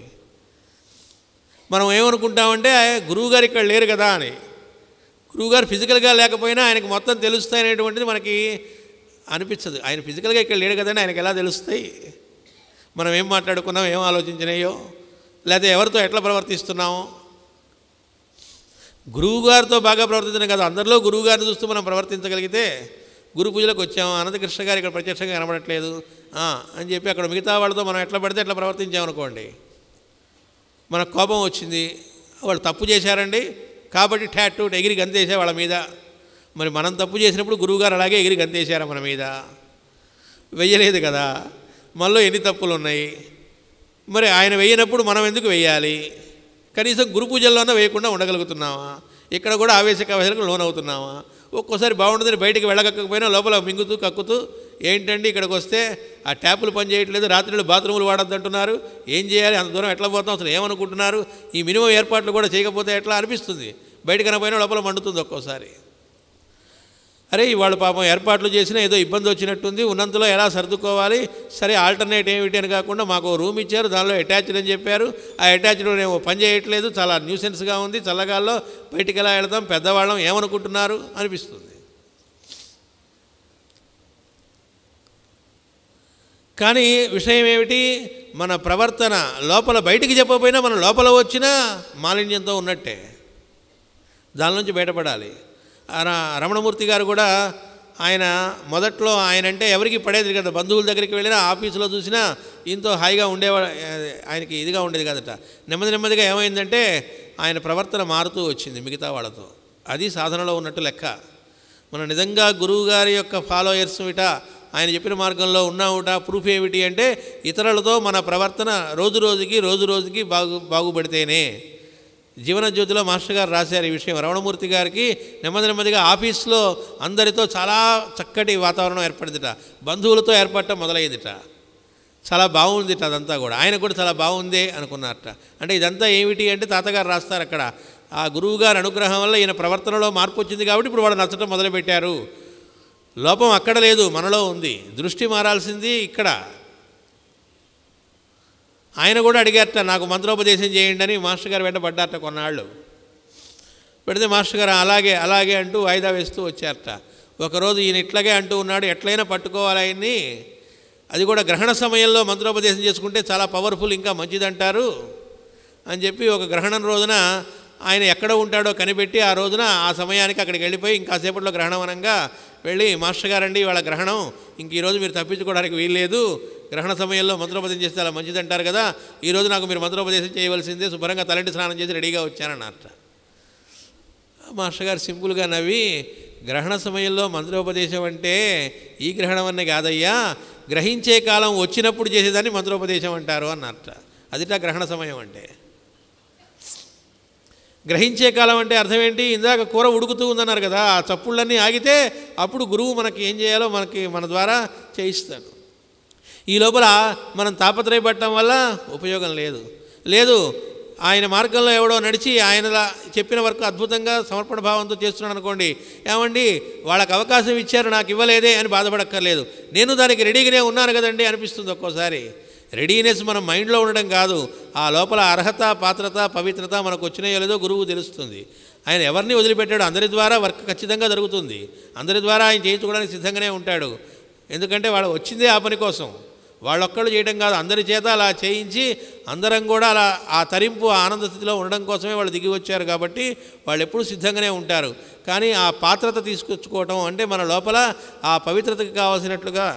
Speaker 2: మనం ఏమనుకుంటామంటే గురువుగారు ఇక్కడ లేరు కదా అని. గురువుగారు ఫిజికల్గా లేకపోయినా ఆయనకు మొత్తం తెలుస్తాయి అనేటువంటిది మనకి అనిపించదు. ఆయన ఫిజికల్గా ఇక్కడ లేడు కదండి, ఆయనకు ఎలా తెలుస్తాయి? మనం ఏం మాట్లాడుకున్నాం, ఏం ఆలోచించినాయో, లేకపోతే ఎవరితో ఎట్లా ప్రవర్తిస్తున్నామో. గురువుగారితో బాగా ప్రవర్తించడం కాదు, అందరిలో గురువుగారిని చూస్తూ మనం ప్రవర్తించగలిగితే, గురు పూజలకు వచ్చాము, అనంతకృష్ణ గారు ఇక్కడ ప్రత్యక్షంగా కనబడట్లేదు అని చెప్పి అక్కడ మిగతా వాళ్ళతో మనం ఎట్లా పడితే ఎట్లా ప్రవర్తించామనుకోండి, మనకు కోపం వచ్చింది, వాళ్ళు తప్పు చేశారండి కాబట్టి ట్యాట్ ఎగిరి గంతేసే వాళ్ళ మీద. మరి మనం తప్పు చేసినప్పుడు గురువుగారు అలాగే ఎగిరి గంతేసారా మన మీద? వెయ్యలేదు కదా. మనలో ఎన్ని తప్పులు ఉన్నాయి. మరి ఆయన వేయనప్పుడు మనం ఎందుకు వేయాలి? కనీసం గురు పూజల్లోనే వేయకుండా ఉండగలుగుతున్నామా? ఇక్కడ కూడా ఆవేశాలకు లోనవుతున్నామా? ఒక్కోసారి బాగుంటుందని బయటికి వెళ్ళకపోయినా లోపల మింగుతూ కక్కుతూ ఏంటండి ఇక్కడికి వస్తే ఆ ట్యాపులు పని చేయట్లేదు, రాత్రిళ్ళు బాత్రూములు వాడొద్దంటున్నారు, ఏం చేయాలి, అంత దూరం ఎట్లా పోతాం, అసలు ఏమనుకుంటున్నారు, ఈ మినిమం ఏర్పాట్లు కూడా చేయకపోతే ఎట్లా అనిపిస్తుంది. బయట కనపోయినా లోపల మండుతుంది ఒక్కోసారి. అరే ఇవాళ పాపం ఏర్పాట్లు చేసినా ఏదో ఇబ్బంది వచ్చినట్టుంది, ఉన్నంతలో ఎలా సర్దుకోవాలి, సరే ఆల్టర్నేట్ ఏమిటి అని కాకుండా మాకు రూమ్ ఇచ్చారు, దానిలో అటాచ్డ్ అని చెప్పారు, ఆ అటాచ్డ్ ఏమో పని చేయట్లేదు, చాలా న్యూసెన్స్గా ఉంది, చల్లగాల్లో బయటికి ఎలా వెళతాం, పెద్దవాళ్ళం ఏమనుకుంటున్నారు అనిపిస్తుంది. కానీ విషయం ఏమిటి, మన ప్రవర్తన లోపల బయటికి చెప్పకపోయినా మన లోపల వచ్చినా మాలిన్యంతో ఉన్నట్టే. దాని నుంచి బయటపడాలి. రమణమూర్తి గారు కూడా ఆయన మొదట్లో ఆయన అంటే ఎవరికి పడేది కదా, బంధువుల దగ్గరికి వెళ్ళినా ఆఫీసులో చూసినా ఇంతో హాయిగా ఉండేవాడు, ఆయనకి ఇదిగా ఉండేది కదట. నెమ్మదిగా ఏమైందంటే ఆయన ప్రవర్తన మారుతూ వచ్చింది మిగతా వాళ్ళతో. అది సాధనలో ఉన్నట్టు లెక్క. మనం నిజంగా గురువు గారి యొక్క ఫాలోయర్స్ ఇట, ఆయన చెప్పిన మార్గంలో ఉన్నావుట. ప్రూఫ్ ఏమిటి అంటే ఇతరులతో మన ప్రవర్తన రోజు రోజుకి బాగుపడితేనే. జీవన జ్యోతిలో మాస్టర్ గారు రాశారు ఈ విషయం. రమణమూర్తి గారికి నెమ్మదిగా ఆఫీస్లో అందరితో చాలా చక్కటి వాతావరణం ఏర్పడిందిట, బంధువులతో ఏర్పడటం మొదలయ్యేదిట. చాలా బాగుందిట అదంతా కూడా. ఆయన కూడా చాలా బాగుంది అనుకున్నారట. అంటే ఇదంతా ఏమిటి అంటే తాతగారు రాస్తారు అక్కడ, ఆ గురువుగారి అనుగ్రహం వల్ల ఈయన ప్రవర్తనలో మార్పు వచ్చింది కాబట్టి ఇప్పుడు వాళ్ళు నచ్చటం మొదలుపెట్టారు. లోపం అక్కడ లేదు, మనలో ఉంది. దృష్టి మారాల్సింది ఇక్కడ. ఆయన కూడా అడిగారట, నాకు మంత్రోపదేశం చేయండి అని మాస్టర్ గారు వెంట పడ్డారట కొన్నాళ్ళు. పెడితే మాస్టర్ గారు అలాగే అంటూ వాయిదా వేస్తూ వచ్చారట. ఒకరోజు ఈయన ఇట్లాగే అంటూ ఉన్నాడు, ఎట్లయినా పట్టుకోవాలి ఆయన్ని, అది కూడా గ్రహణ సమయంలో మంత్రోపదేశం చేసుకుంటే చాలా పవర్ఫుల్, ఇంకా మంచిదంటారు అని చెప్పి ఒక గ్రహణం రోజున ఆయన ఎక్కడ ఉంటాడో కనిపెట్టి ఆ రోజున ఆ సమయానికి అక్కడికి వెళ్ళిపోయి ఇంకాసేపట్లో గ్రహణం అనంగా వెళ్ళి, మాస్టర్ గారండి వాళ్ళ గ్రహణం, ఇంక ఈరోజు మీరు తప్పించుకోవడానికి వీల్లేదు, గ్రహణ సమయంలో మంత్రోపదేశం చేస్తే అలా మంచిదంటారు కదా, ఈరోజు నాకు మీరు మంత్రోపదేశం చేయవలసిందే, శుభ్రంగా తలంటి స్నానం చేసి రెడీగా వచ్చానన్నట్ట. మాస్టర్ గారు సింపుల్గా నవ్వి, గ్రహణ సమయంలో మంత్రోపదేశం అంటే ఈ గ్రహణం అనే కాదయ్యా, గ్రహించే కాలం వచ్చినప్పుడు చేసేదాన్ని మంత్రోపదేశం అంటారు అన్నట్ట. అదిటా గ్రహణ సమయం అంటే. గ్రహించే కాలం అంటే అర్థం ఏంటి, ఇందాక కూర ఉడుకుతూ ఉందన్నారు కదా, ఆ చప్పుళ్ళన్నీ ఆగితే అప్పుడు గురువు మనకి ఏం చేయాలో మన ద్వారా చేయిస్తాడు. ఈ లోపల మనం తాపత్రయపడటం వల్ల ఉపయోగం లేదు. ఆయన మార్గంలో ఎవడో నడిచి ఆయనలా చెప్పిన వరకు అద్భుతంగా సమర్పణ భావంతో చేస్తున్నాడు అనుకోండి, ఏమండి వాళ్ళకి అవకాశం ఇచ్చారు నాకు ఇవ్వలేదే అని బాధపడక్కర్లేదు, నేను దానికి రెడీగానే ఉన్నాను కదండి అనిపిస్తుంది ఒక్కోసారి. రెడీనెస్ మనం మైండ్లో ఉండడం కాదు, ఆ లోపల అర్హత, పాత్రత, పవిత్రత మనకు వచ్చినాయో లేదో గురువు తెలుస్తుంది. ఆయన ఎవరిని వదిలిపెట్టాడు, అందరి ద్వారా వర్క్ ఖచ్చితంగా జరుగుతుంది, అందరి ద్వారా ఆయన చేయించుకోవడానికి సిద్ధంగానే ఉంటాడు. ఎందుకంటే వాడు వచ్చిందే ఆ పని కోసం. వాళ్ళొక్కళ్ళు చేయడం కాదు, అందరి చేత అలా చేయించి అందరం కూడా అలా ఆ తరింపు ఆనంద స్థితిలో ఉండడం కోసమే వాళ్ళు దిగి వచ్చారు. కాబట్టి వాళ్ళు ఎప్పుడూ సిద్ధంగానే ఉంటారు. కానీ ఆ పాత్రత తీసుకొచ్చుకోవటం అంటే మన లోపల ఆ పవిత్రతకి కావాల్సినట్లుగా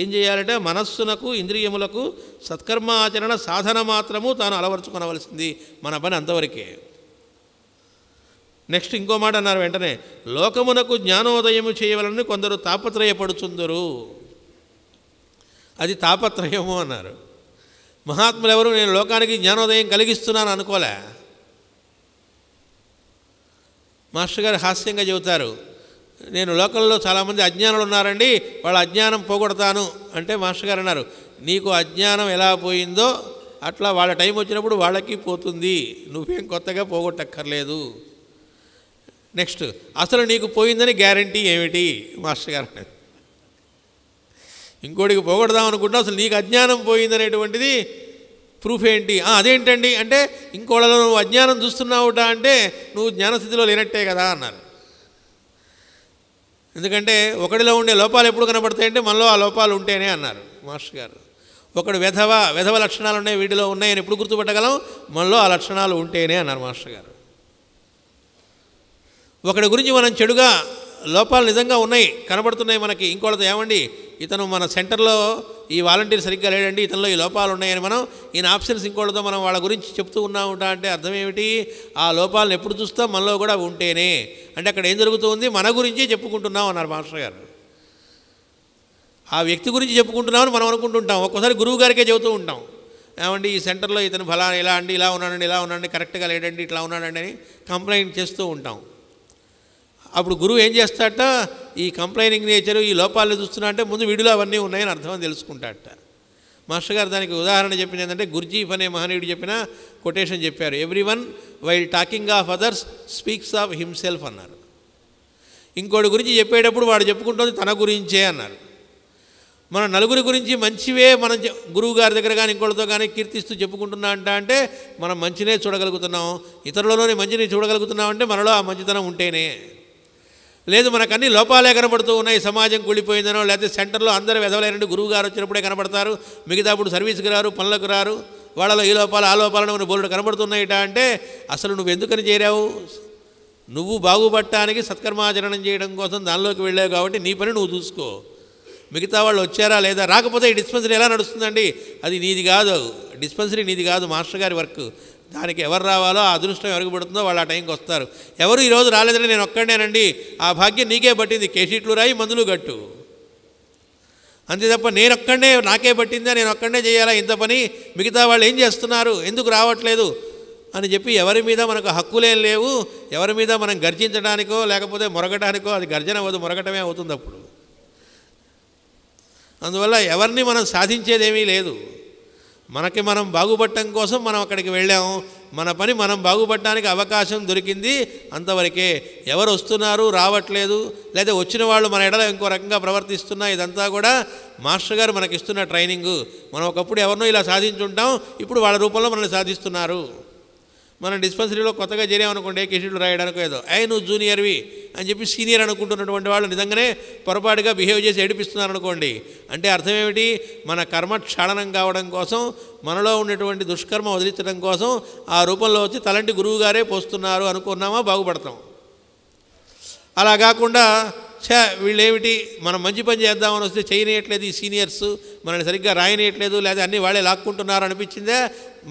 Speaker 2: ఏం చేయాలంటే మనస్సునకు ఇంద్రియములకు సత్కర్మ ఆచరణ సాధన మాత్రము తాను అలవర్చుకొనవలసింది. మన పని అంతవరకే. నెక్స్ట్ ఇంకో మాట అన్నారు వెంటనే, లోకమునకు జ్ఞానోదయము చేయవలని కొందరు తాపత్రయపడుచుందరు. అది తాపత్రయము అన్నారు. మహాత్ములు ఎవరు నేను లోకానికి జ్ఞానోదయం కలిగిస్తున్నాను అనుకోలే. మాస్టర్ గారు హాస్యంగా చెబుతారు, నేను లోకంలో చాలామంది అజ్ఞానులు ఉన్నారండి, వాళ్ళ అజ్ఞానం పోగొడతాను అంటే మాస్టర్ గారు అన్నారు, నీకు అజ్ఞానం ఎలా పోయిందో అట్లా వాళ్ళ టైం వచ్చినప్పుడు వాళ్ళకి పోతుంది, నువ్వేం కొత్తగా పోగొట్టక్కర్లేదు. నెక్స్ట్, అసలు నీకు పోయిందని గ్యారంటీ ఏమిటి మాస్టర్ గారు అన్నారు. ఇంకోటికి పోగొడదాం అనుకుంటున్నావు, అసలు నీకు అజ్ఞానం పోయిందనేటువంటిది ప్రూఫ్ ఏంటి? అదేంటండి అంటే, ఇంకోళ్ళలో నువ్వు అజ్ఞానం చూస్తున్నావుట అంటే నువ్వు జ్ఞానస్థితిలో లేనట్టే కదా అన్నారు. ఎందుకంటే ఒకడిలో ఉండే లోపాలు ఎప్పుడు కనబడతాయంటే మనలో ఆ లోపాలు ఉంటేనే అన్నారు మాస్టర్ గారు. ఒకడు వెధవ లక్షణాలు ఉన్నాయి, వీటిలో ఉన్నాయని ఎప్పుడు గుర్తుపట్టగలం? మనలో ఆ లక్షణాలు ఉంటేనే అన్నారు మాస్టర్ గారు. ఒకడి గురించి మనం చెడుగా లోపాలు నిజంగా ఉన్నాయి, కనబడుతున్నాయి మనకి, ఇంకోళ్ళతో ఏమండి ఇతను మన సెంటర్లో ఈ వాలంటీర్ సరిగ్గా లేడండి, ఇతనిలో ఈ లోపాలు ఉన్నాయని మనం ఈయన ఆప్షన్స్ ఇంకోళ్ళతో మనం వాళ్ళ గురించి చెప్తూ ఉన్నాముంటా అంటే అర్థం ఏమిటి? ఆ లోపాలను ఎప్పుడు చూస్తాం? మనలో కూడా ఉంటేనే. అంటే అక్కడ ఏం జరుగుతుంది? మన గురించే చెప్పుకుంటున్నాం అన్నారు మాస్టర్ గారు. ఆ వ్యక్తి గురించి చెప్పుకుంటున్నామని మనం అనుకుంటుంటాం. ఒక్కోసారి గురువు గారికే చెబుతూ ఉంటాం, ఏమండి ఈ సెంటర్లో ఇతను ఫలానా ఇలా అండి, ఇలా ఉన్నాడండి, కరెక్ట్గా లేడండి, ఇట్లా ఉన్నాడండి అని కంప్లైంట్ చేస్తూ ఉంటాం. అప్పుడు గురువు ఏం చేస్తాడట? ఈ కంప్లైనింగ్ నేచరు, ఈ లోపాలను చూస్తున్నా అంటే ముందు వీడిలో అవన్నీ ఉన్నాయని అర్థమని తెలుసుకుంటాడట. మాస్టర్ గారు దానికి ఉదాహరణ చెప్పింది ఏంటంటే, గుర్జీఫ్ అనే మహనీయుడు చెప్పిన కొటేషన్ చెప్పారు. Everyone while talking of others speaks of himself అన్నారు. ఇంకోటి గురించి చెప్పేటప్పుడు వాడు చెప్పుకుంటుంది తన గురించే అన్నారు. మన నలుగురి గురించి మంచివే మనం గురువు గారి దగ్గర కానీ ఇంకోటితో కానీ కీర్తిస్తూ చెప్పుకుంటున్నా అంటే మనం మంచినే చూడగలుగుతున్నాం. ఇతరులలోని మంచిని చూడగలుగుతున్నాం అంటే మనలో ఆ మంచితనం ఉంటేనే. లేదు, మనకు అన్ని లోపాలే కనబడుతూ ఉన్నాయి, సమాజం కూలిపోయిందనో, లేకపోతే సెంటర్లో అందరూ వెదవలేరండి, గురువు గారు వచ్చినప్పుడే కనబడతారు, మిగతా అప్పుడు సర్వీస్కి రారు, పనులకు రారు, వాళ్ళలో ఈ లోపాలు ఆ లోపాలను మన బోల్డ్ కనబడుతున్నాయిట అంటే అసలు నువ్వు ఎందుకని చేరావు? నువ్వు బాగుపడటానికి సత్కర్మాచరణం చేయడం కోసం దానిలోకి వెళ్ళావు కాబట్టి నీ పని నువ్వు చూసుకో. మిగతా వాళ్ళు వచ్చారా లేదా, రాకపోతే ఈ డిస్పెన్సరీ ఎలా నడుస్తుందండి? అది నీది కాదు, డిస్పెన్సరీ నీది కాదు, మాస్టర్ గారి వర్క్. దానికి ఎవరు రావాలో, ఆ అదృష్టం ఎవరికి పడుతుందో వాళ్ళు ఆ టైంకి వస్తారు. ఎవరు ఈరోజు రాలేదని నేను ఒక్కడేనండి, ఆ భాగ్యం నీకే పట్టింది, కేషీట్లు రాయి మందులు గట్టు, అంతే తప్ప నేను ఒక్కడే నాకే పట్టిందా, నేను ఒక్కడే చేయాలా ఇంత పని, మిగతా వాళ్ళు ఏం చేస్తున్నారు, ఎందుకు రావట్లేదు అని చెప్పి ఎవరి మీద మనకు హక్కులేం లేవు. ఎవరి మీద మనం గర్జించడానికో లేకపోతే మొరగటానికో, అది గర్జన అవ్వదు, మొరగటమే అవుతుంది అప్పుడు. అందువల్ల ఎవరిని మనం సాధించేదేమీ లేదు. మనకి మనం బాగుపడటం కోసం మనం అక్కడికి వెళ్ళాము, మన పని మనం బాగుపడటానికి అవకాశం దొరికింది, అంతవరకే. ఎవరు వస్తున్నారు రావట్లేదు, లేదా వచ్చిన వాళ్ళు మన ఎడల ఇంకో రకంగా ప్రవర్తిస్తున్నా, ఇదంతా కూడా మాస్టర్ గారు మనకిస్తున్న ట్రైనింగు. మనం ఒకప్పుడు ఎవరినో ఇలా సాధించుంటాం, ఇప్పుడు వాళ్ళ రూపంలో మనల్ని సాధిస్తున్నారు. మనం డిస్పెన్సరీలో కొత్తగా చేరామనుకోండి, కేషీట్లు రాయడానికో ఏదో, నువ్వు జూనియర్వి అని చెప్పి సీనియర్ అనుకుంటున్నటువంటి వాళ్ళు నిజంగానే పొరపాటుగా బిహేవ్ చేసి ఏడిపిస్తున్నారు అనుకోండి, అంటే అర్థం ఏమిటి? మన కర్మ క్షాళనం కావడం కోసం, మనలో ఉన్నటువంటి దుష్కర్మ వదిలించడం కోసం ఆ రూపంలో వచ్చి తలంటి గురువు గారే పోస్తున్నారు అనుకున్నామా, బాగుపడతాం. అలా కాకుండా వీళ్ళేమిటి మనం మంచి పని చేద్దామని వస్తే చేయనీయట్లేదు, ఈ సీనియర్స్ మనల్ని సరిగ్గా రాయనీయట్లేదు, లేదా అన్నీ వాళ్ళే లాక్కుంటున్నారు అనిపించిందే,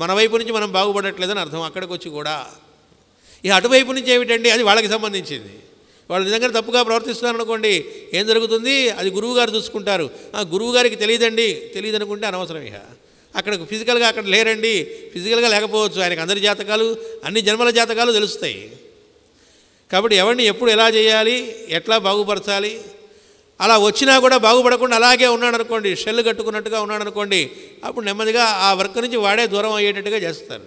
Speaker 2: మన వైపు నుంచి మనం బాగుపడట్లేదని అర్థం. అక్కడికి వచ్చి కూడా ఈ అటువైపు నుంచి ఏమిటండి, అది వాళ్ళకి సంబంధించింది. వాళ్ళు నిజంగా తప్పుగా ప్రవర్తిస్తున్నారు అనుకోండి, ఏం జరుగుతుంది? అది గురువు గారు చూసుకుంటారు. గురువు గారికి తెలియదండి, తెలియదు అనుకుంటే అనవసరం. ఇక అక్కడికి ఫిజికల్గా అక్కడ లేరండి, ఫిజికల్గా లేకపోవచ్చు, ఆయనకు అందరి జాతకాలు, అన్ని జన్మల జాతకాలు తెలుస్తాయి. కాబట్టి ఎవరిని ఎప్పుడు ఎలా చేయాలి, ఎట్లా బాగుపరచాలి, అలా వచ్చినా కూడా బాగుపడకుండా అలాగే ఉన్నాడు అనుకోండి, షెల్ కట్టుకున్నట్టుగా ఉన్నాడు అనుకోండి, అప్పుడు నెమ్మదిగా ఆ వర్క్ నుంచి వాడే దూరం అయ్యేటట్టుగా చేస్తారు.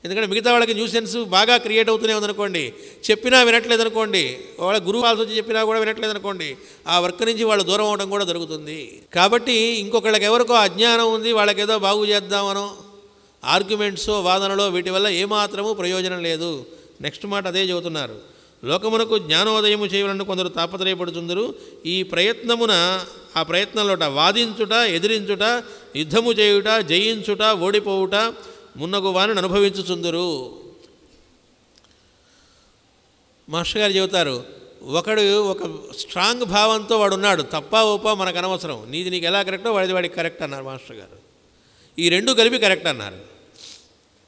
Speaker 2: ఎందుకంటే మిగతా వాళ్ళకి న్యూసెన్స్ బాగా క్రియేట్ అవుతూనే ఉందనుకోండి, చెప్పినా వినట్లేదు అనుకోండి, వాళ్ళ గురువు వాళ్ళతో వచ్చి చెప్పినా కూడా వినట్లేదు అనుకోండి, ఆ వర్క్ నుంచి వాళ్ళు దూరం అవడం కూడా జరుగుతుంది. కాబట్టి ఇంకొకళ్ళకి ఎవరికో అజ్ఞానం ఉంది, వాళ్ళకేదో బాగు చేద్దామనో ఆర్గ్యుమెంట్సో వాదనలో వీటి వల్ల ఏమాత్రమూ ప్రయోజనం లేదు. నెక్స్ట్ మాట అదే చెబుతున్నారు, లోకమునకు జ్ఞానోదయము చేయవలను కొందరు తాపత్రయపడుచుందరు, ఈ ప్రయత్నమున ఆ ప్రయత్నంలోట వాదించుట, ఎదిరించుట, యుద్ధము చేయుట, జయించుట, ఓడిపోవుట మున్నగు వారిని అనుభవించుచుందురు. మాస్టర్ గారు చెబుతారు, ఒకడు ఒక స్ట్రాంగ్ భావంతో వాడు ఉన్నాడు, తప్ప ఓపా మనకు అనవసరం, నీకు ఎలా కరెక్టో వాడికి కరెక్ట్ అన్నారు మాస్టర్ గారు. ఈ రెండు కలిపి కరెక్ట్ అన్నారు.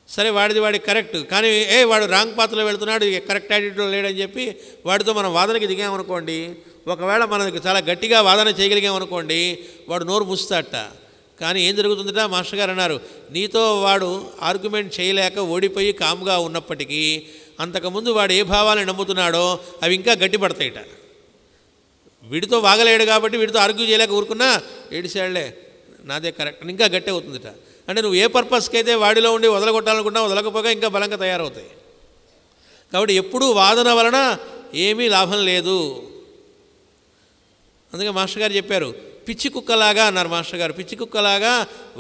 Speaker 2: సరే వాడికి కరెక్ట్, కానీ వాడు రాంగ్ పాత్రలో వెళ్తున్నాడు, కరెక్ట్ యాటిట్యూడ్లో లేడని చెప్పి వాడితో మనం వాదనకి దిగామనుకోండి, ఒకవేళ మనకి చాలా గట్టిగా వాదన చేయగలిగామనుకోండి, వాడు నోరు ముస్తాట. కానీ ఏం జరుగుతుందట, మాస్టర్ గారు అన్నారు, నీతో వాడు ఆర్గ్యుమెంట్ చేయలేక ఓడిపోయి కామ్గా ఉన్నప్పటికీ అంతకుముందు వాడు ఏ భావాలను నమ్ముతున్నాడో అవి ఇంకా గట్టిపడతాయిట. వీడితో వాగలేడు కాబట్టి వీడితో ఆర్గ్యూ చేయలేక ఊరుకున్నా ఏడిసాళ్లే నాదే కరెక్ట్ ఇంకా గట్టి అవుతుందిట. అంటే నువ్వు ఏ పర్పస్కి అయితే వాడిలో ఉండి వదలగొట్టాలనుకున్నా వదలకపోగా ఇంకా బలంగా తయారవుతాయి. కాబట్టి ఎప్పుడూ వాదన వలన ఏమీ లాభం లేదు. అందుకే మాస్టర్ గారు చెప్పారు, పిచ్చి కుక్కలాగా అన్నారు మాస్టర్ గారు. పిచ్చి కుక్కలాగా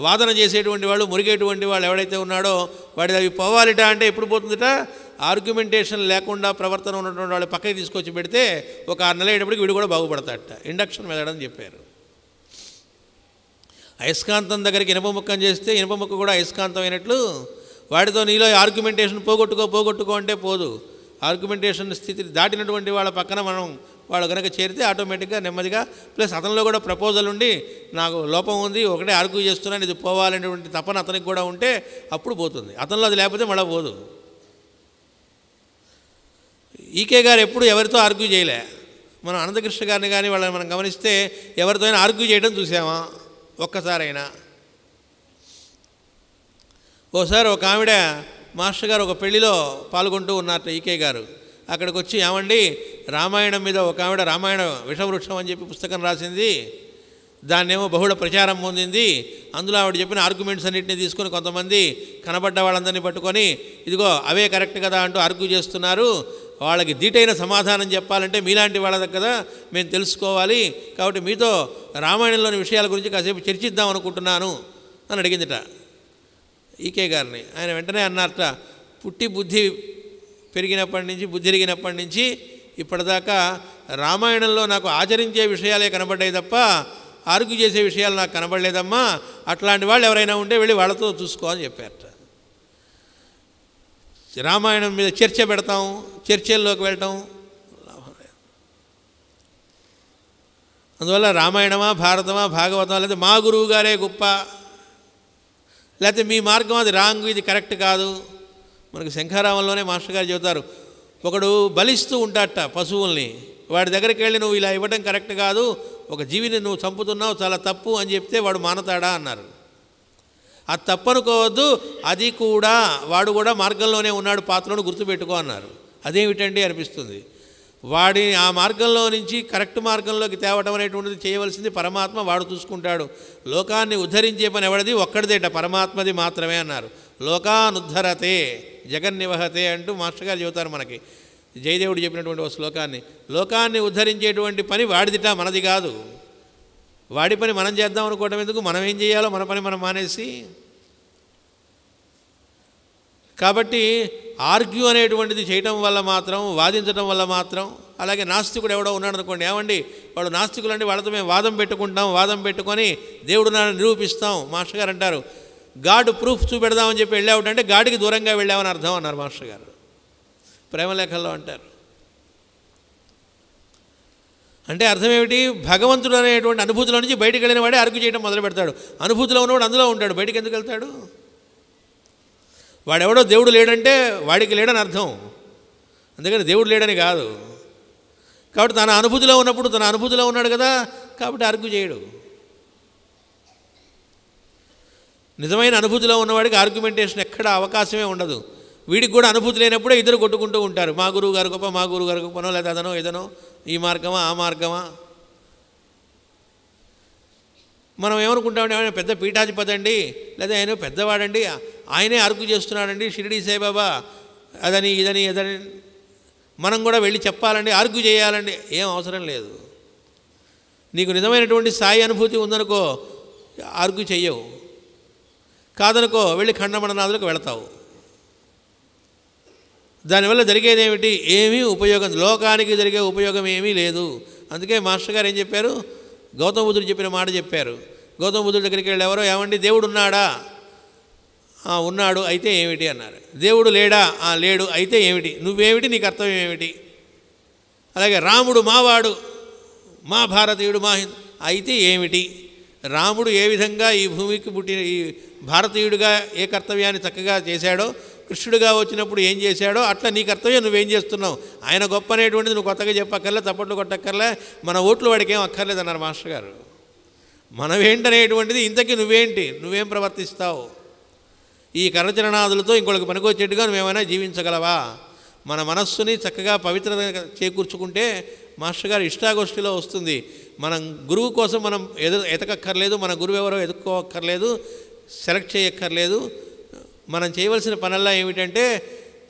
Speaker 2: వాదన చేసేటువంటి వాళ్ళు, మురిగేటువంటి వాళ్ళు ఎవడైతే ఉన్నాడో వాడి అవి పోవాలిట. అంటే ఎప్పుడు పోతుందిట, ఆర్గ్యుమెంటేషన్ లేకుండా ప్రవర్తన ఉన్నటువంటి వాళ్ళు పక్కకి తీసుకొచ్చి పెడితే ఒక 6 నెలలు అయ్యేటప్పటికి వీడు కూడా బాగుపడతాడట. ఇండక్షన్ మెదడని చెప్పారు. అయస్కాంతం దగ్గరికి ఇనుప ముక్కని చేస్తే ఇనుప ముక్క కూడా అయస్కాంతం అయినట్లు వాడితో నీలో ఆర్గ్యుమెంటేషన్ పోగొట్టుకో అంటే పోదు. ఆర్గ్యుమెంటేషన్ స్థితి దాటినటువంటి వాళ్ళ పక్కన వాళ్ళు కనుక చేరితే ఆటోమేటిక్గా నెమ్మదిగా, ప్లస్ అతనిలో కూడా ప్రపోజల్ ఉండి నాకు లోపం ఉంది, ఒకటే ఆర్గ్యూ చేస్తున్నాను, ఇది పోవాలనేటువంటి తపన అతనికి కూడా ఉంటే అప్పుడు పోతుంది. అతనిలో అది లేకపోతే మళ్ళీ పోదు. ఈకే గారు ఎప్పుడు ఎవరితో ఆర్గ్యూ చేయలే. మనం అనంతకృష్ణ గారిని కానీ వాళ్ళని మనం గమనిస్తే ఎవరితో అయినా ఆర్గ్యూ చేయడం చూసామా ఒక్కసారైనా? ఓసారి ఒక ఆవిడ మాస్టర్ గారు ఒక పెళ్లిలో పాల్గొంటూ ఉన్నారట ఈకే గారు. అక్కడికి వచ్చి, ఏమండి రామాయణం మీద ఒక ఆవిడ రామాయణ విషవృక్షం అని చెప్పి పుస్తకం రాసింది, దాన్నేమో బహుళ ప్రచారం పొందింది, అందులో ఆవిడ చెప్పిన ఆర్గ్యుమెంట్స్ అన్నింటినీ తీసుకొని కొంతమంది కనబడ్డ వాళ్ళందరినీ పట్టుకొని ఇదిగో అవే కరెక్ట్ కదా అంటూ ఆర్గ్యూ చేస్తున్నారు, వాళ్ళకి దీటైన సమాధానం చెప్పాలంటే మీలాంటి వాళ్ళ కదా మేము తెలుసుకోవాలి, కాబట్టి మీతో రామాయణంలోని విషయాల గురించి కాసేపు చర్చిద్దాం అనుకుంటున్నాను అని అడిగిందిట ఈకే గారిని. ఆయన వెంటనే అన్నారట, పుట్టి బుద్ధి ఎరిగినప్పటి నుంచి ఇప్పటిదాకా రామాయణంలో నాకు ఆచరించే విషయాలే కనబడ్డాయి తప్ప ఆర్గ్యూ చేసే విషయాలు నాకు కనబడలేదమ్మా, అట్లాంటి వాళ్ళు ఎవరైనా ఉంటే వెళ్ళి వాళ్ళతో చూసుకో అని చెప్పారట. రామాయణం మీద చర్చ పెడతాం, చర్చల్లోకి వెళ్ళటం లాభం లేదు. అందువల్ల రామాయణమా, భారతమా, భాగవతమా, లేదా మా గురువు గారే గొప్ప, లేకపోతే మీ మార్గం అది రాంగ్, ఇది కరెక్ట్ కాదు. మనకు శంఖారామంలోనే మాస్టర్ గారు చెబుతారు, ఒకడు బలిస్తూ ఉంటాడట పశువుల్ని, వాడి దగ్గరికి వెళ్ళి నువ్వు ఇలా ఇవ్వడం కరెక్ట్ కాదు, ఒక జీవిని నువ్వు చంపుతున్నావు, చాలా తప్పు అని చెప్తే వాడు మానతాడా అన్నారు. అది తప్పనుకోవద్దు, అది కూడా వాడు కూడా మార్గంలోనే ఉన్నాడు, పాత్రను గుర్తుపెట్టుకో అన్నారు. అదేమిటండి అనిపిస్తుంది. వాడిని ఆ మార్గంలో నుంచి కరెక్ట్ మార్గంలోకి తేవటం అనేటువంటిది చేయవలసింది పరమాత్మ, వాడు చూసుకుంటాడు. లోకాన్ని ఉద్ధరించే పని ఎవరిది? ఒక్కడిదేట, పరమాత్మది మాత్రమే అన్నారు. లోకానుద్ధరతే జగన్నివహతే అంటూ మాస్టర్ గారు చెబుతారు మనకి, జయదేవుడు చెప్పినటువంటి ఒక శ్లోకాన్ని. లోకాన్ని ఉద్ధరించేటువంటి పని వాడిదిట, మనది కాదు. వాడి పని మనం చేద్దాం అనుకోవటం ఎందుకు? మనం ఏం చేయాలో మన పని మనం మానేసి. కాబట్టి ఆర్గ్యూ అనేటువంటిది చేయటం వల్ల మాత్రం, వాదించడం వల్ల మాత్రం, అలాగే నాస్తికుడు ఎవడో ఉన్నాడు అనుకోండి, ఏమండి వాడు నాస్తికులు అండి, వాళ్ళతో మేము వాదం పెట్టుకుంటాం, వాదం పెట్టుకొని దేవుడు నాన్న నిరూపిస్తాం. మాస్టర్ గారు అంటారు, గాడ్ ప్రూఫ్ చూపెడదామని చెప్పి వెళ్ళావుంటే గాడికి దూరంగా వెళ్ళామని అర్థం అన్నారు మాస్టర్ గారు. ప్రేమలేఖల్లో అంటారు. అంటే అర్థం ఏమిటి? భగవంతుడు అనేటువంటి అనుభూతిలో నుంచి బయటికి వెళ్ళిన వాడే ఆర్గ్యూ చేయడం మొదలు పెడతాడు. అనుభూతిలో ఉన్నవాడు అందులో ఉంటాడు, బయటికి ఎందుకు వెళ్తాడు? వాడెవడో దేవుడు లేడంటే వాడికి లేడని అర్థం, అందుకని దేవుడు లేడని కాదు. కాబట్టి తన అనుభూతిలో ఉన్నప్పుడు తన అనుభూతిలో ఉన్నాడు కదా, కాబట్టి ఆర్గ్యూ చేయడు. నిజమైన అనుభూతిలో ఉన్నవాడికి ఆర్గ్యుమెంటేషన్ ఎక్కడ అవకాశమే ఉండదు. వీడికి కూడా అనుభూతి లేనప్పుడే ఇద్దరు కొట్టుకుంటూ ఉంటారు, మా గురువు గారు గొప్ప, మా గురువు గారు గొప్పనో, లేదా అదనో ఏదనో, ఈ మార్గమా ఆ మార్గమా. మనం ఏమనుకుంటామంటే ఆయన పెద్ద పీఠాధిపతి అండి, లేదా ఆయన పెద్దవాడండి, ఆయనే ఆర్గ్యూ చేస్తున్నాడండి, షిరిడీ సాయిబాబా అదని ఇదని ఇదని. మనం కూడా వెళ్ళి చెప్పాలండి, ఆర్గ్యూ చేయాలండి, ఏం అవసరం లేదు. నీకు నిజమైనటువంటి సాయి అనుభూతి ఉందనుకో ఆర్గ్యూ చెయ్యవు, కాదనుకో వెళ్ళి ఖండమండనాథులకు వెళతావు. దానివల్ల జరిగేది ఏమిటి? ఏమీ ఉపయోగం, లోకానికి జరిగే ఉపయోగం ఏమీ లేదు. అందుకే మాస్టర్ గారు ఏం చెప్పారు? గౌతమ బుద్ధుడు చెప్పిన మాట చెప్పారు. గౌతమ బుద్ధుడి దగ్గరికి వెళ్ళి ఎవరో ఏమండి దేవుడు ఉన్నాడా? ఉన్నాడు, అయితే ఏమిటి అన్నారు. దేవుడు లేడా? లేడు, అయితే ఏమిటి? నువ్వేమిటి? నీ కర్తవ్యం ఏమిటి? అలాగే రాముడు మావాడు, మా భారతీయుడు, మా హిందూ, అయితే ఏమిటి? రాముడు ఏ విధంగా ఈ భూమికి పుట్టిన ఈ భారతీయుడిగా ఏ కర్తవ్యాన్ని చక్కగా చేశాడో, కృష్ణుడిగా వచ్చినప్పుడు ఏం చేశాడో అట్లా నీ కర్తవ్యం నువ్వేం చేస్తున్నావు. ఆయన గొప్ప అనేటువంటిది నువ్వు కొత్తగా చెప్పక్కర్లే, తప్పట్లు కొట్టక్కర్లే, మన ఓట్లు వాడికి ఏం అక్కర్లేదన్నారు మాస్టర్ గారు. మనమేంటనేటువంటిది ఇంతకీ నువ్వేంటి, నువ్వేం ప్రవర్తిస్తావు? ఈ కరచరణాదులతో ఇంకొకరికి పనికొచ్చేట్టుగా నువ్వేమైనా జీవించగలవా? మన మనస్సుని చక్కగా పవిత్రత చేకూర్చుకుంటే మాస్టర్ గారు ఇష్టాగోష్ఠిలో వస్తుంది. మనం గురువు కోసం మనం ఎతకక్కర్లేదు, మన గురువు ఎవరో ఎదుక్కోక్కర్లేదు, సెలెక్ట్ చేయక్కర్లేదు. మనం చేయవలసిన పనల్లా ఏమిటంటే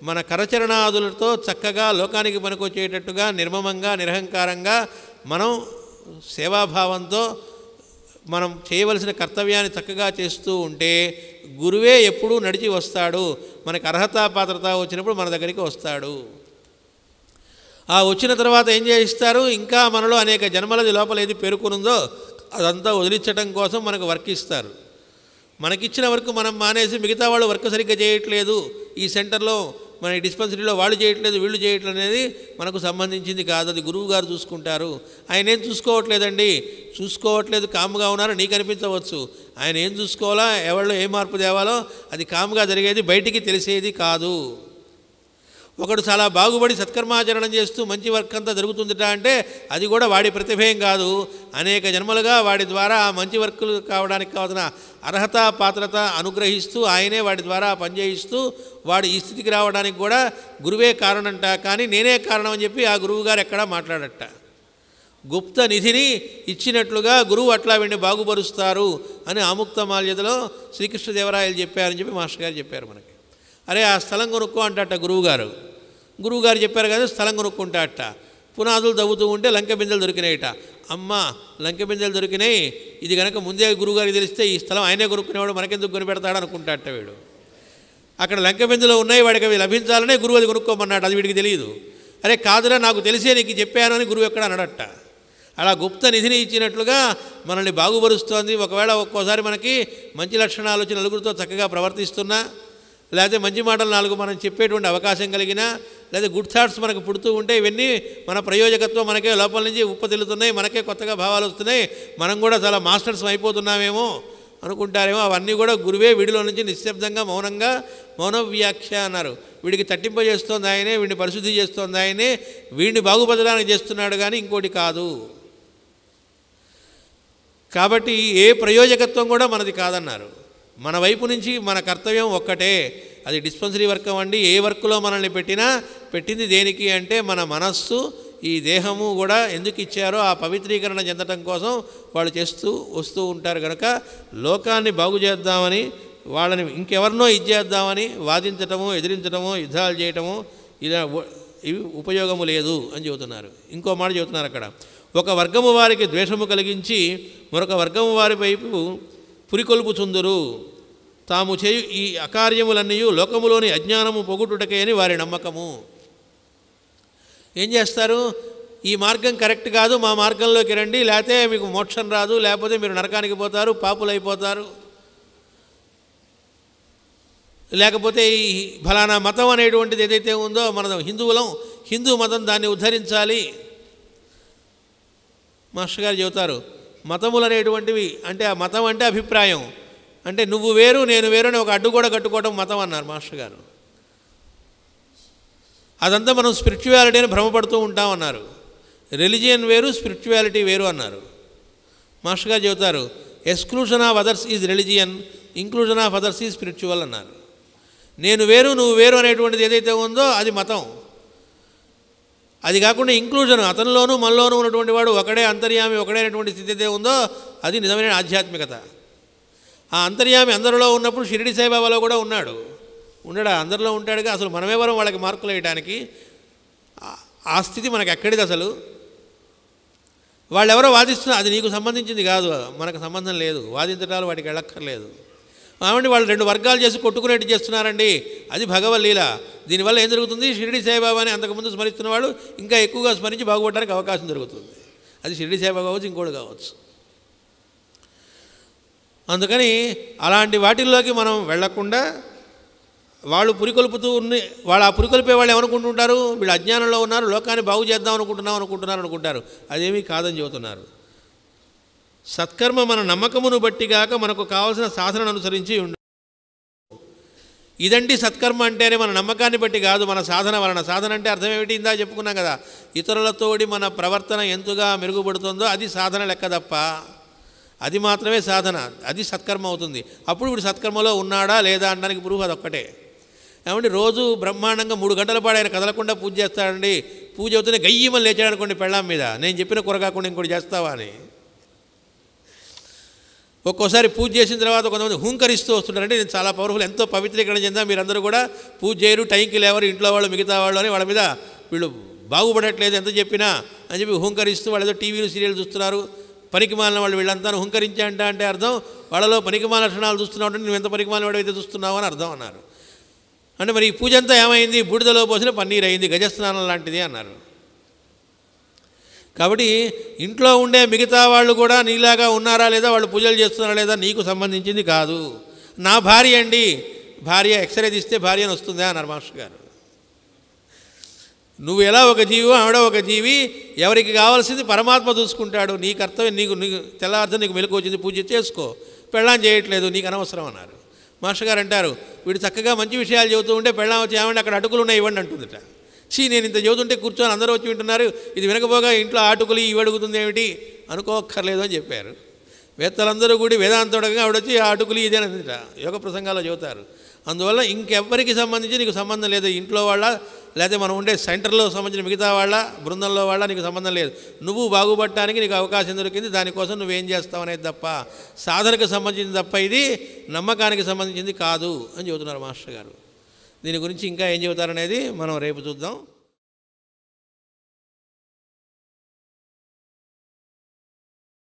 Speaker 2: మన కరచరణాదులతో చక్కగా లోకానికి పనికొచ్చేటట్టుగా నిర్మమంగా నిరహంకారంగా మనం సేవాభావంతో మనం చేయవలసిన కర్తవ్యాన్ని చక్కగా చేస్తూ ఉంటే గురువే ఎప్పుడూ నడిచి వస్తాడు. మనకు అర్హత పాత్రత వచ్చినప్పుడు మన దగ్గరికి వస్తాడు. వచ్చిన తర్వాత ఏం చేయిస్తారు? ఇంకా మనలో అనేక జన్మలది లోపల ఏది పేరుకునుందో అదంతా వదిలించడం కోసం మనకు వర్క్ ఇస్తారు. మనకిచ్చిన వర్క్ మనం మానేసి మిగతా వాళ్ళు వర్క్ సరిగ్గా చేయట్లేదు, ఈ సెంటర్లో మన డిస్పెన్సరీలో వాళ్ళు చేయట్లేదు, వీళ్ళు చేయట్లేదు అనేది మనకు సంబంధించింది కాదు. అది గురువు గారు చూసుకుంటారు. ఆయన ఏం చూసుకోవట్లేదండి, చూసుకోవట్లేదు, కాముగా ఉన్నారు నీకు అనిపించవచ్చు. ఆయన ఏం చూసుకోవాలా, ఎవరిలో ఏ మార్పు తేవాలో అది కాముగా జరిగేది, బయటికి తెలిసేది కాదు. ఒకడు చాలా బాగుపడి సత్కర్మాచరణం చేస్తూ మంచి వర్క్ అంతా జరుగుతుందిట అంటే అది కూడా వాడి ప్రతిభేం కాదు. అనేక జన్మలుగా వాడి ద్వారా ఆ మంచి వర్కులు కావడానికి కావాల్సిన అర్హత పాత్రత అనుగ్రహిస్తూ ఆయనే వాడి ద్వారా పనిచేయిస్తూ వాడు ఈ స్థితికి రావడానికి కూడా గురువే కారణంట. కానీ నేనే కారణం అని చెప్పి ఆ గురువు గారు ఎక్కడా మాట్లాడట. గుప్త నిధిని ఇచ్చినట్లుగా గురువు అట్లా వీడిని బాగుపరుస్తారు అని ఆముక్తమాల్యదలో శ్రీకృష్ణదేవరాయలు చెప్పారని చెప్పి మాస్టర్ గారు చెప్పారు మనకి. అరే ఆ స్థలం కొనుక్కో అంటట గురువుగారు చెప్పారు కదా, స్థలం కొనుక్కుంటా అట్ట. పునాదులు తవ్వుతూ ఉంటే లంక బిందెలు దొరికినాయిట. అమ్మ లంక బిందెలు దొరికినాయి, ఇది కనుక ముందే గురువుగారికి తెలిస్తే ఈ స్థలం ఆయనే కొనుక్కునేవాడు, మనకెందుకు కొనిపెడతాడు అనుకుంటాట వీడు. అక్కడ లంక బిందెలో ఉన్నాయి, వాడికి అవి లభించాలనే గురువు అది కొనుక్కోమన్నాడు. అది వీడికి తెలియదు. అరే కాదురా నాకు తెలిసే నీకు చెప్పాను అని గురువు ఎక్కడ అనడట. అలా గుప్త నిధిని ఇచ్చినట్లుగా మనల్ని బాగుపరుస్తోంది. ఒకవేళ ఒక్కోసారి మనకి మంచి లక్షణాలు వచ్చి నలుగురితో చక్కగా ప్రవర్తిస్తున్నా, లేకపోతే మంచి మాటలు నాలుగు మనం చెప్పేటువంటి అవకాశం కలిగినా, లేదా గుడ్ థాట్స్ మనకు పుడుతూ ఉంటే ఇవన్నీ మన ప్రయోజకత్వం మనకే లోపల నుంచి ఉప్పతిల్లుతున్నాయి, మనకే కొత్తగా భావాలు వస్తున్నాయి, మనం కూడా చాలా మాస్టర్స్ అయిపోతున్నామేమో అనుకుంటారేమో. అవన్నీ కూడా గురువే వీడిలో నుంచి నిశ్శబ్దంగా మౌనంగా మౌన వ్యాఖ్య అన్నారు. వీడికి తట్టింపజేస్తోంది ఆయనే, వీడిని పరిశుద్ధి చేస్తోంది ఆయనే, వీడిని బాగుపడడానికి చేస్తున్నాడు కానీ ఇంకోటి కాదు. కాబట్టి ఏ ప్రయోజకత్వం కూడా మనది కాదన్నారు. మన వైపు నుంచి మన కర్తవ్యం ఒక్కటే. అది డిస్పెన్సరీ వర్క్ అవ్వండి, ఏ వర్క్లో మనల్ని పెట్టింది దేనికి అంటే మన మనస్సు ఈ దేహము కూడా ఎందుకు ఇచ్చారో ఆ పవిత్రీకరణ చెందటం కోసం వాళ్ళు చేస్తూ వస్తూ ఉంటారు. కనుక లోకాన్ని బాగు చేద్దామని వాళ్ళని ఇంకెవరినో ఇచ్చేద్దామని వాదించటము, ఎదిరించటము, యుద్ధాలు చేయటము ఇలా ఇవి ఉపయోగము లేదు అని చెబుతున్నారు. ఇంకో మాట చెబుతున్నారు అక్కడ, ఒక వర్గము వారికి ద్వేషము కలిగించి మరొక వర్గము వారి వైపు పురికొల్పుచుందురు. తాము చేయు ఈ అకార్యములన్నీ లోకములోని అజ్ఞానము పొగుటుటకే అని వారి నమ్మకము. ఏం చేస్తారు? ఈ మార్గం కరెక్ట్ కాదు, మా మార్గంలోకి రండి, లేకపోతే మీకు మోక్షం రాదు, లేకపోతే మీరు నరకానికి పోతారు, పాపులైపోతారు, లేకపోతే ఈ ఫలానా మతం అనేటువంటిది ఏదైతే ఉందో మన హిందూ మతం దాన్ని ఉద్ధరించాలి. మాస్టర్ గారు చెబుతారు, మతములు అనేటువంటివి అంటే ఆ మతం అంటే అభిప్రాయం, అంటే నువ్వు వేరు నేను వేరు అని ఒక అడ్డు కూడా కట్టుకోవడం మతం అన్నారు మాస్టర్ గారు. అదంతా మనం స్పిరిచువాలిటీ అని భ్రమపడుతూ ఉంటామన్నారు. రిలిజియన్ వేరు, స్పిరిచువాలిటీ వేరు అన్నారు. మాస్టర్ గారు చెబుతారు, exclusion of others is religion, inclusion of others is spiritual అన్నారు. నేను వేరు నువ్వు వేరు అనేటువంటిది ఏదైతే ఉందో అది మతం. అది కాకుండా ఇంక్లూజన్, అతనిలోనూ మనలోనూ ఉన్నటువంటి వాడు ఒకడే అంతర్యామి, ఒకడే అనేటువంటి స్థితి అయితే ఉందో అది నిజమైన ఆధ్యాత్మికత. ఆ అంతర్యామి అందరిలో ఉన్నప్పుడు షిరిడి సాయిబాబాలో కూడా ఉండడా? అందరిలో ఉంటాడుగా. అసలు మనమెవరం వాళ్ళకి మార్కులు వేయడానికి? ఆ స్థితి మనకు ఎక్కడిది అసలు? వాళ్ళెవరో వాదిస్తున్నా అది నీకు సంబంధించింది కాదు, మనకు సంబంధం లేదు, వాదించడాలు వాటికి వెళ్ళక్కర్లేదు. కాబట్టి వాళ్ళు రెండు వర్గాలు చేసి కొట్టుకునేట్టు చేస్తున్నారండి, అది భగవల్లీల. దీనివల్ల ఏం జరుగుతుంది? షిరిడి సాయిబాబాని అంతకుముందు స్మరిస్తున్న వాళ్ళు ఇంకా ఎక్కువగా స్మరించి బాగుపడడానికి అవకాశం జరుగుతుంది. అది షిరిడి సాయిబాబా కావచ్చు, ఇంకోటి కావచ్చు. అందుకని అలాంటి వాటిల్లోకి మనం వెళ్లకుండా వాళ్ళు పురికొల్పుతూ వాళ్ళు ఆ పురికొల్పే వాళ్ళు ఏమనుకుంటుంటారు, వీళ్ళు అజ్ఞానంలో ఉన్నారు, లోకాన్ని బాగు చేద్దాం అనుకుంటారు. అదేమీ కాదని చెబుతున్నారు. సత్కర్మ మన నమ్మకమును బట్టి గాక మనకు కావలసిన సాధనను అనుసరించి ఉండు. ఇదండి సత్కర్మ అంటేనే మన నమ్మకాన్ని బట్టి కాదు, మన సాధన వలన. సాధన అంటే అర్థం ఏమిటి? ఇందా చెప్పుకున్నాం కదా, ఇతరులతోటి మన ప్రవర్తన ఎంతగా మెరుగుపడుతుందో అది సాధన లెక్క తప్ప, అది మాత్రమే సాధన, అది సత్కర్మ అవుతుంది. అప్పుడు వీడు సత్కర్మలో ఉన్నాడా లేదా అనడానికి ప్రూఫ్ అదొక్కటే. ఏమంటే రోజు బ్రహ్మాండంగా 3 గంటల పాటు ఆయన కదలకుండా పూజ చేస్తాడండి. పూజ అవుతూనే గయ్యమని లేచాడనుకోండి పెళ్ళాం మీద, నేను చెప్పిన కూర కాకుండా ఇంకోటి చేస్తావా అని. ఒక్కోసారి పూజ చేసిన తర్వాత కొంతమంది హూంకరిస్తూ వస్తుంటారంటే నేను చాలా పవర్ఫుల్, ఎంతో పవిత్రీకరణ చెందా, మీరందరూ కూడా పూజ చేయరు, టైంకి లేవరు, ఇంట్లో వాళ్ళు మిగతా వాళ్ళు అని వాళ్ళ మీద వీళ్ళు బాగుపడట్లేదు ఎంత చెప్పినా అని చెప్పి హూంకరిస్తూ వాళ్ళు ఏదో టీవీలు సీరియల్ చూస్తున్నారు, పనికిమాలిన వాళ్ళు వీళ్ళంతా హుంకరించంట అంటే అర్థం వాళ్ళలో పనికిమాల లక్షణాలు చూస్తున్నావు అంటే నువ్వు ఎంత పనికిమాలిన వాడైతే చూస్తున్నావు అని అర్థం అన్నారు. అంటే మరి ఈ పూజ అంతా ఏమైంది? బూడిదలో పోసిన పన్నీర్ అయింది, గజస్నానం లాంటిది అన్నారు. కాబట్టి ఇంట్లో ఉండే మిగతా వాళ్ళు కూడా నీలాగా ఉన్నారా లేదా, వాళ్ళు పూజలు చేస్తున్నారా లేదా నీకు సంబంధించింది కాదు. నా భార్య అండి, భార్య ఎక్స్రే తీస్తే భార్య అని వస్తుందా అన్నారు మాస్టర్ గారు. నువ్వు ఎలా ఒక జీవి, ఆవిడ ఒక జీవి, ఎవరికి కావాల్సింది పరమాత్మ చూసుకుంటాడు. నీ కర్తవ్యం నీకు తెల్లవారుతో నీకు మెలకు వచ్చింది, పూజ చేసుకో, పెళ్ళాం చేయట్లేదు, నీకు అనవసరం అన్నారు. మాస్టర్ గారు అంటారు, వీడు చక్కగా మంచి విషయాలు చెబుతూ ఉంటే పెళ్ళాం వచ్చి ఏమంటే అక్కడ అటుకులు ఉన్నాయి ఇవ్వండి అంటుందిట. నేను ఇంత చదువుతుంటే కూర్చొని అందరూ వచ్చి వింటున్నారు, ఇది వినకపోగా ఇంట్లో ఆటుకులు ఇవి అడుగుతుంది ఏమిటి అనుకోక్కర్లేదు అని చెప్పారు. వేత్తలందరూ కూడా వేదాంతోడగా ఆవిడొచ్చి ఆటుకులు ఇదే అని యోగ ప్రసంగాల్లో చెబుతారు. అందువల్ల ఇంకెవ్వరికి సంబంధించి నీకు సంబంధం లేదు, ఇంట్లో వాళ్ళ లేకపోతే మనం ఉండే సెంటర్లో సంబంధించిన మిగతా వాళ్ళ బృందంలో వాళ్ళ నీకు సంబంధం లేదు. నువ్వు బాగుపడటానికి నీకు అవకాశం దొరికింది, దానికోసం నువ్వేం చేస్తావు అనేది తప్ప, సాధనకు సంబంధించింది తప్ప ఇది నమ్మకానికి సంబంధించింది కాదు అని చెబుతున్నారు మాస్టర్ గారు. దీని గురించి ఇంకా ఏం చెబుతారనేది మనం రేపు చూద్దాం.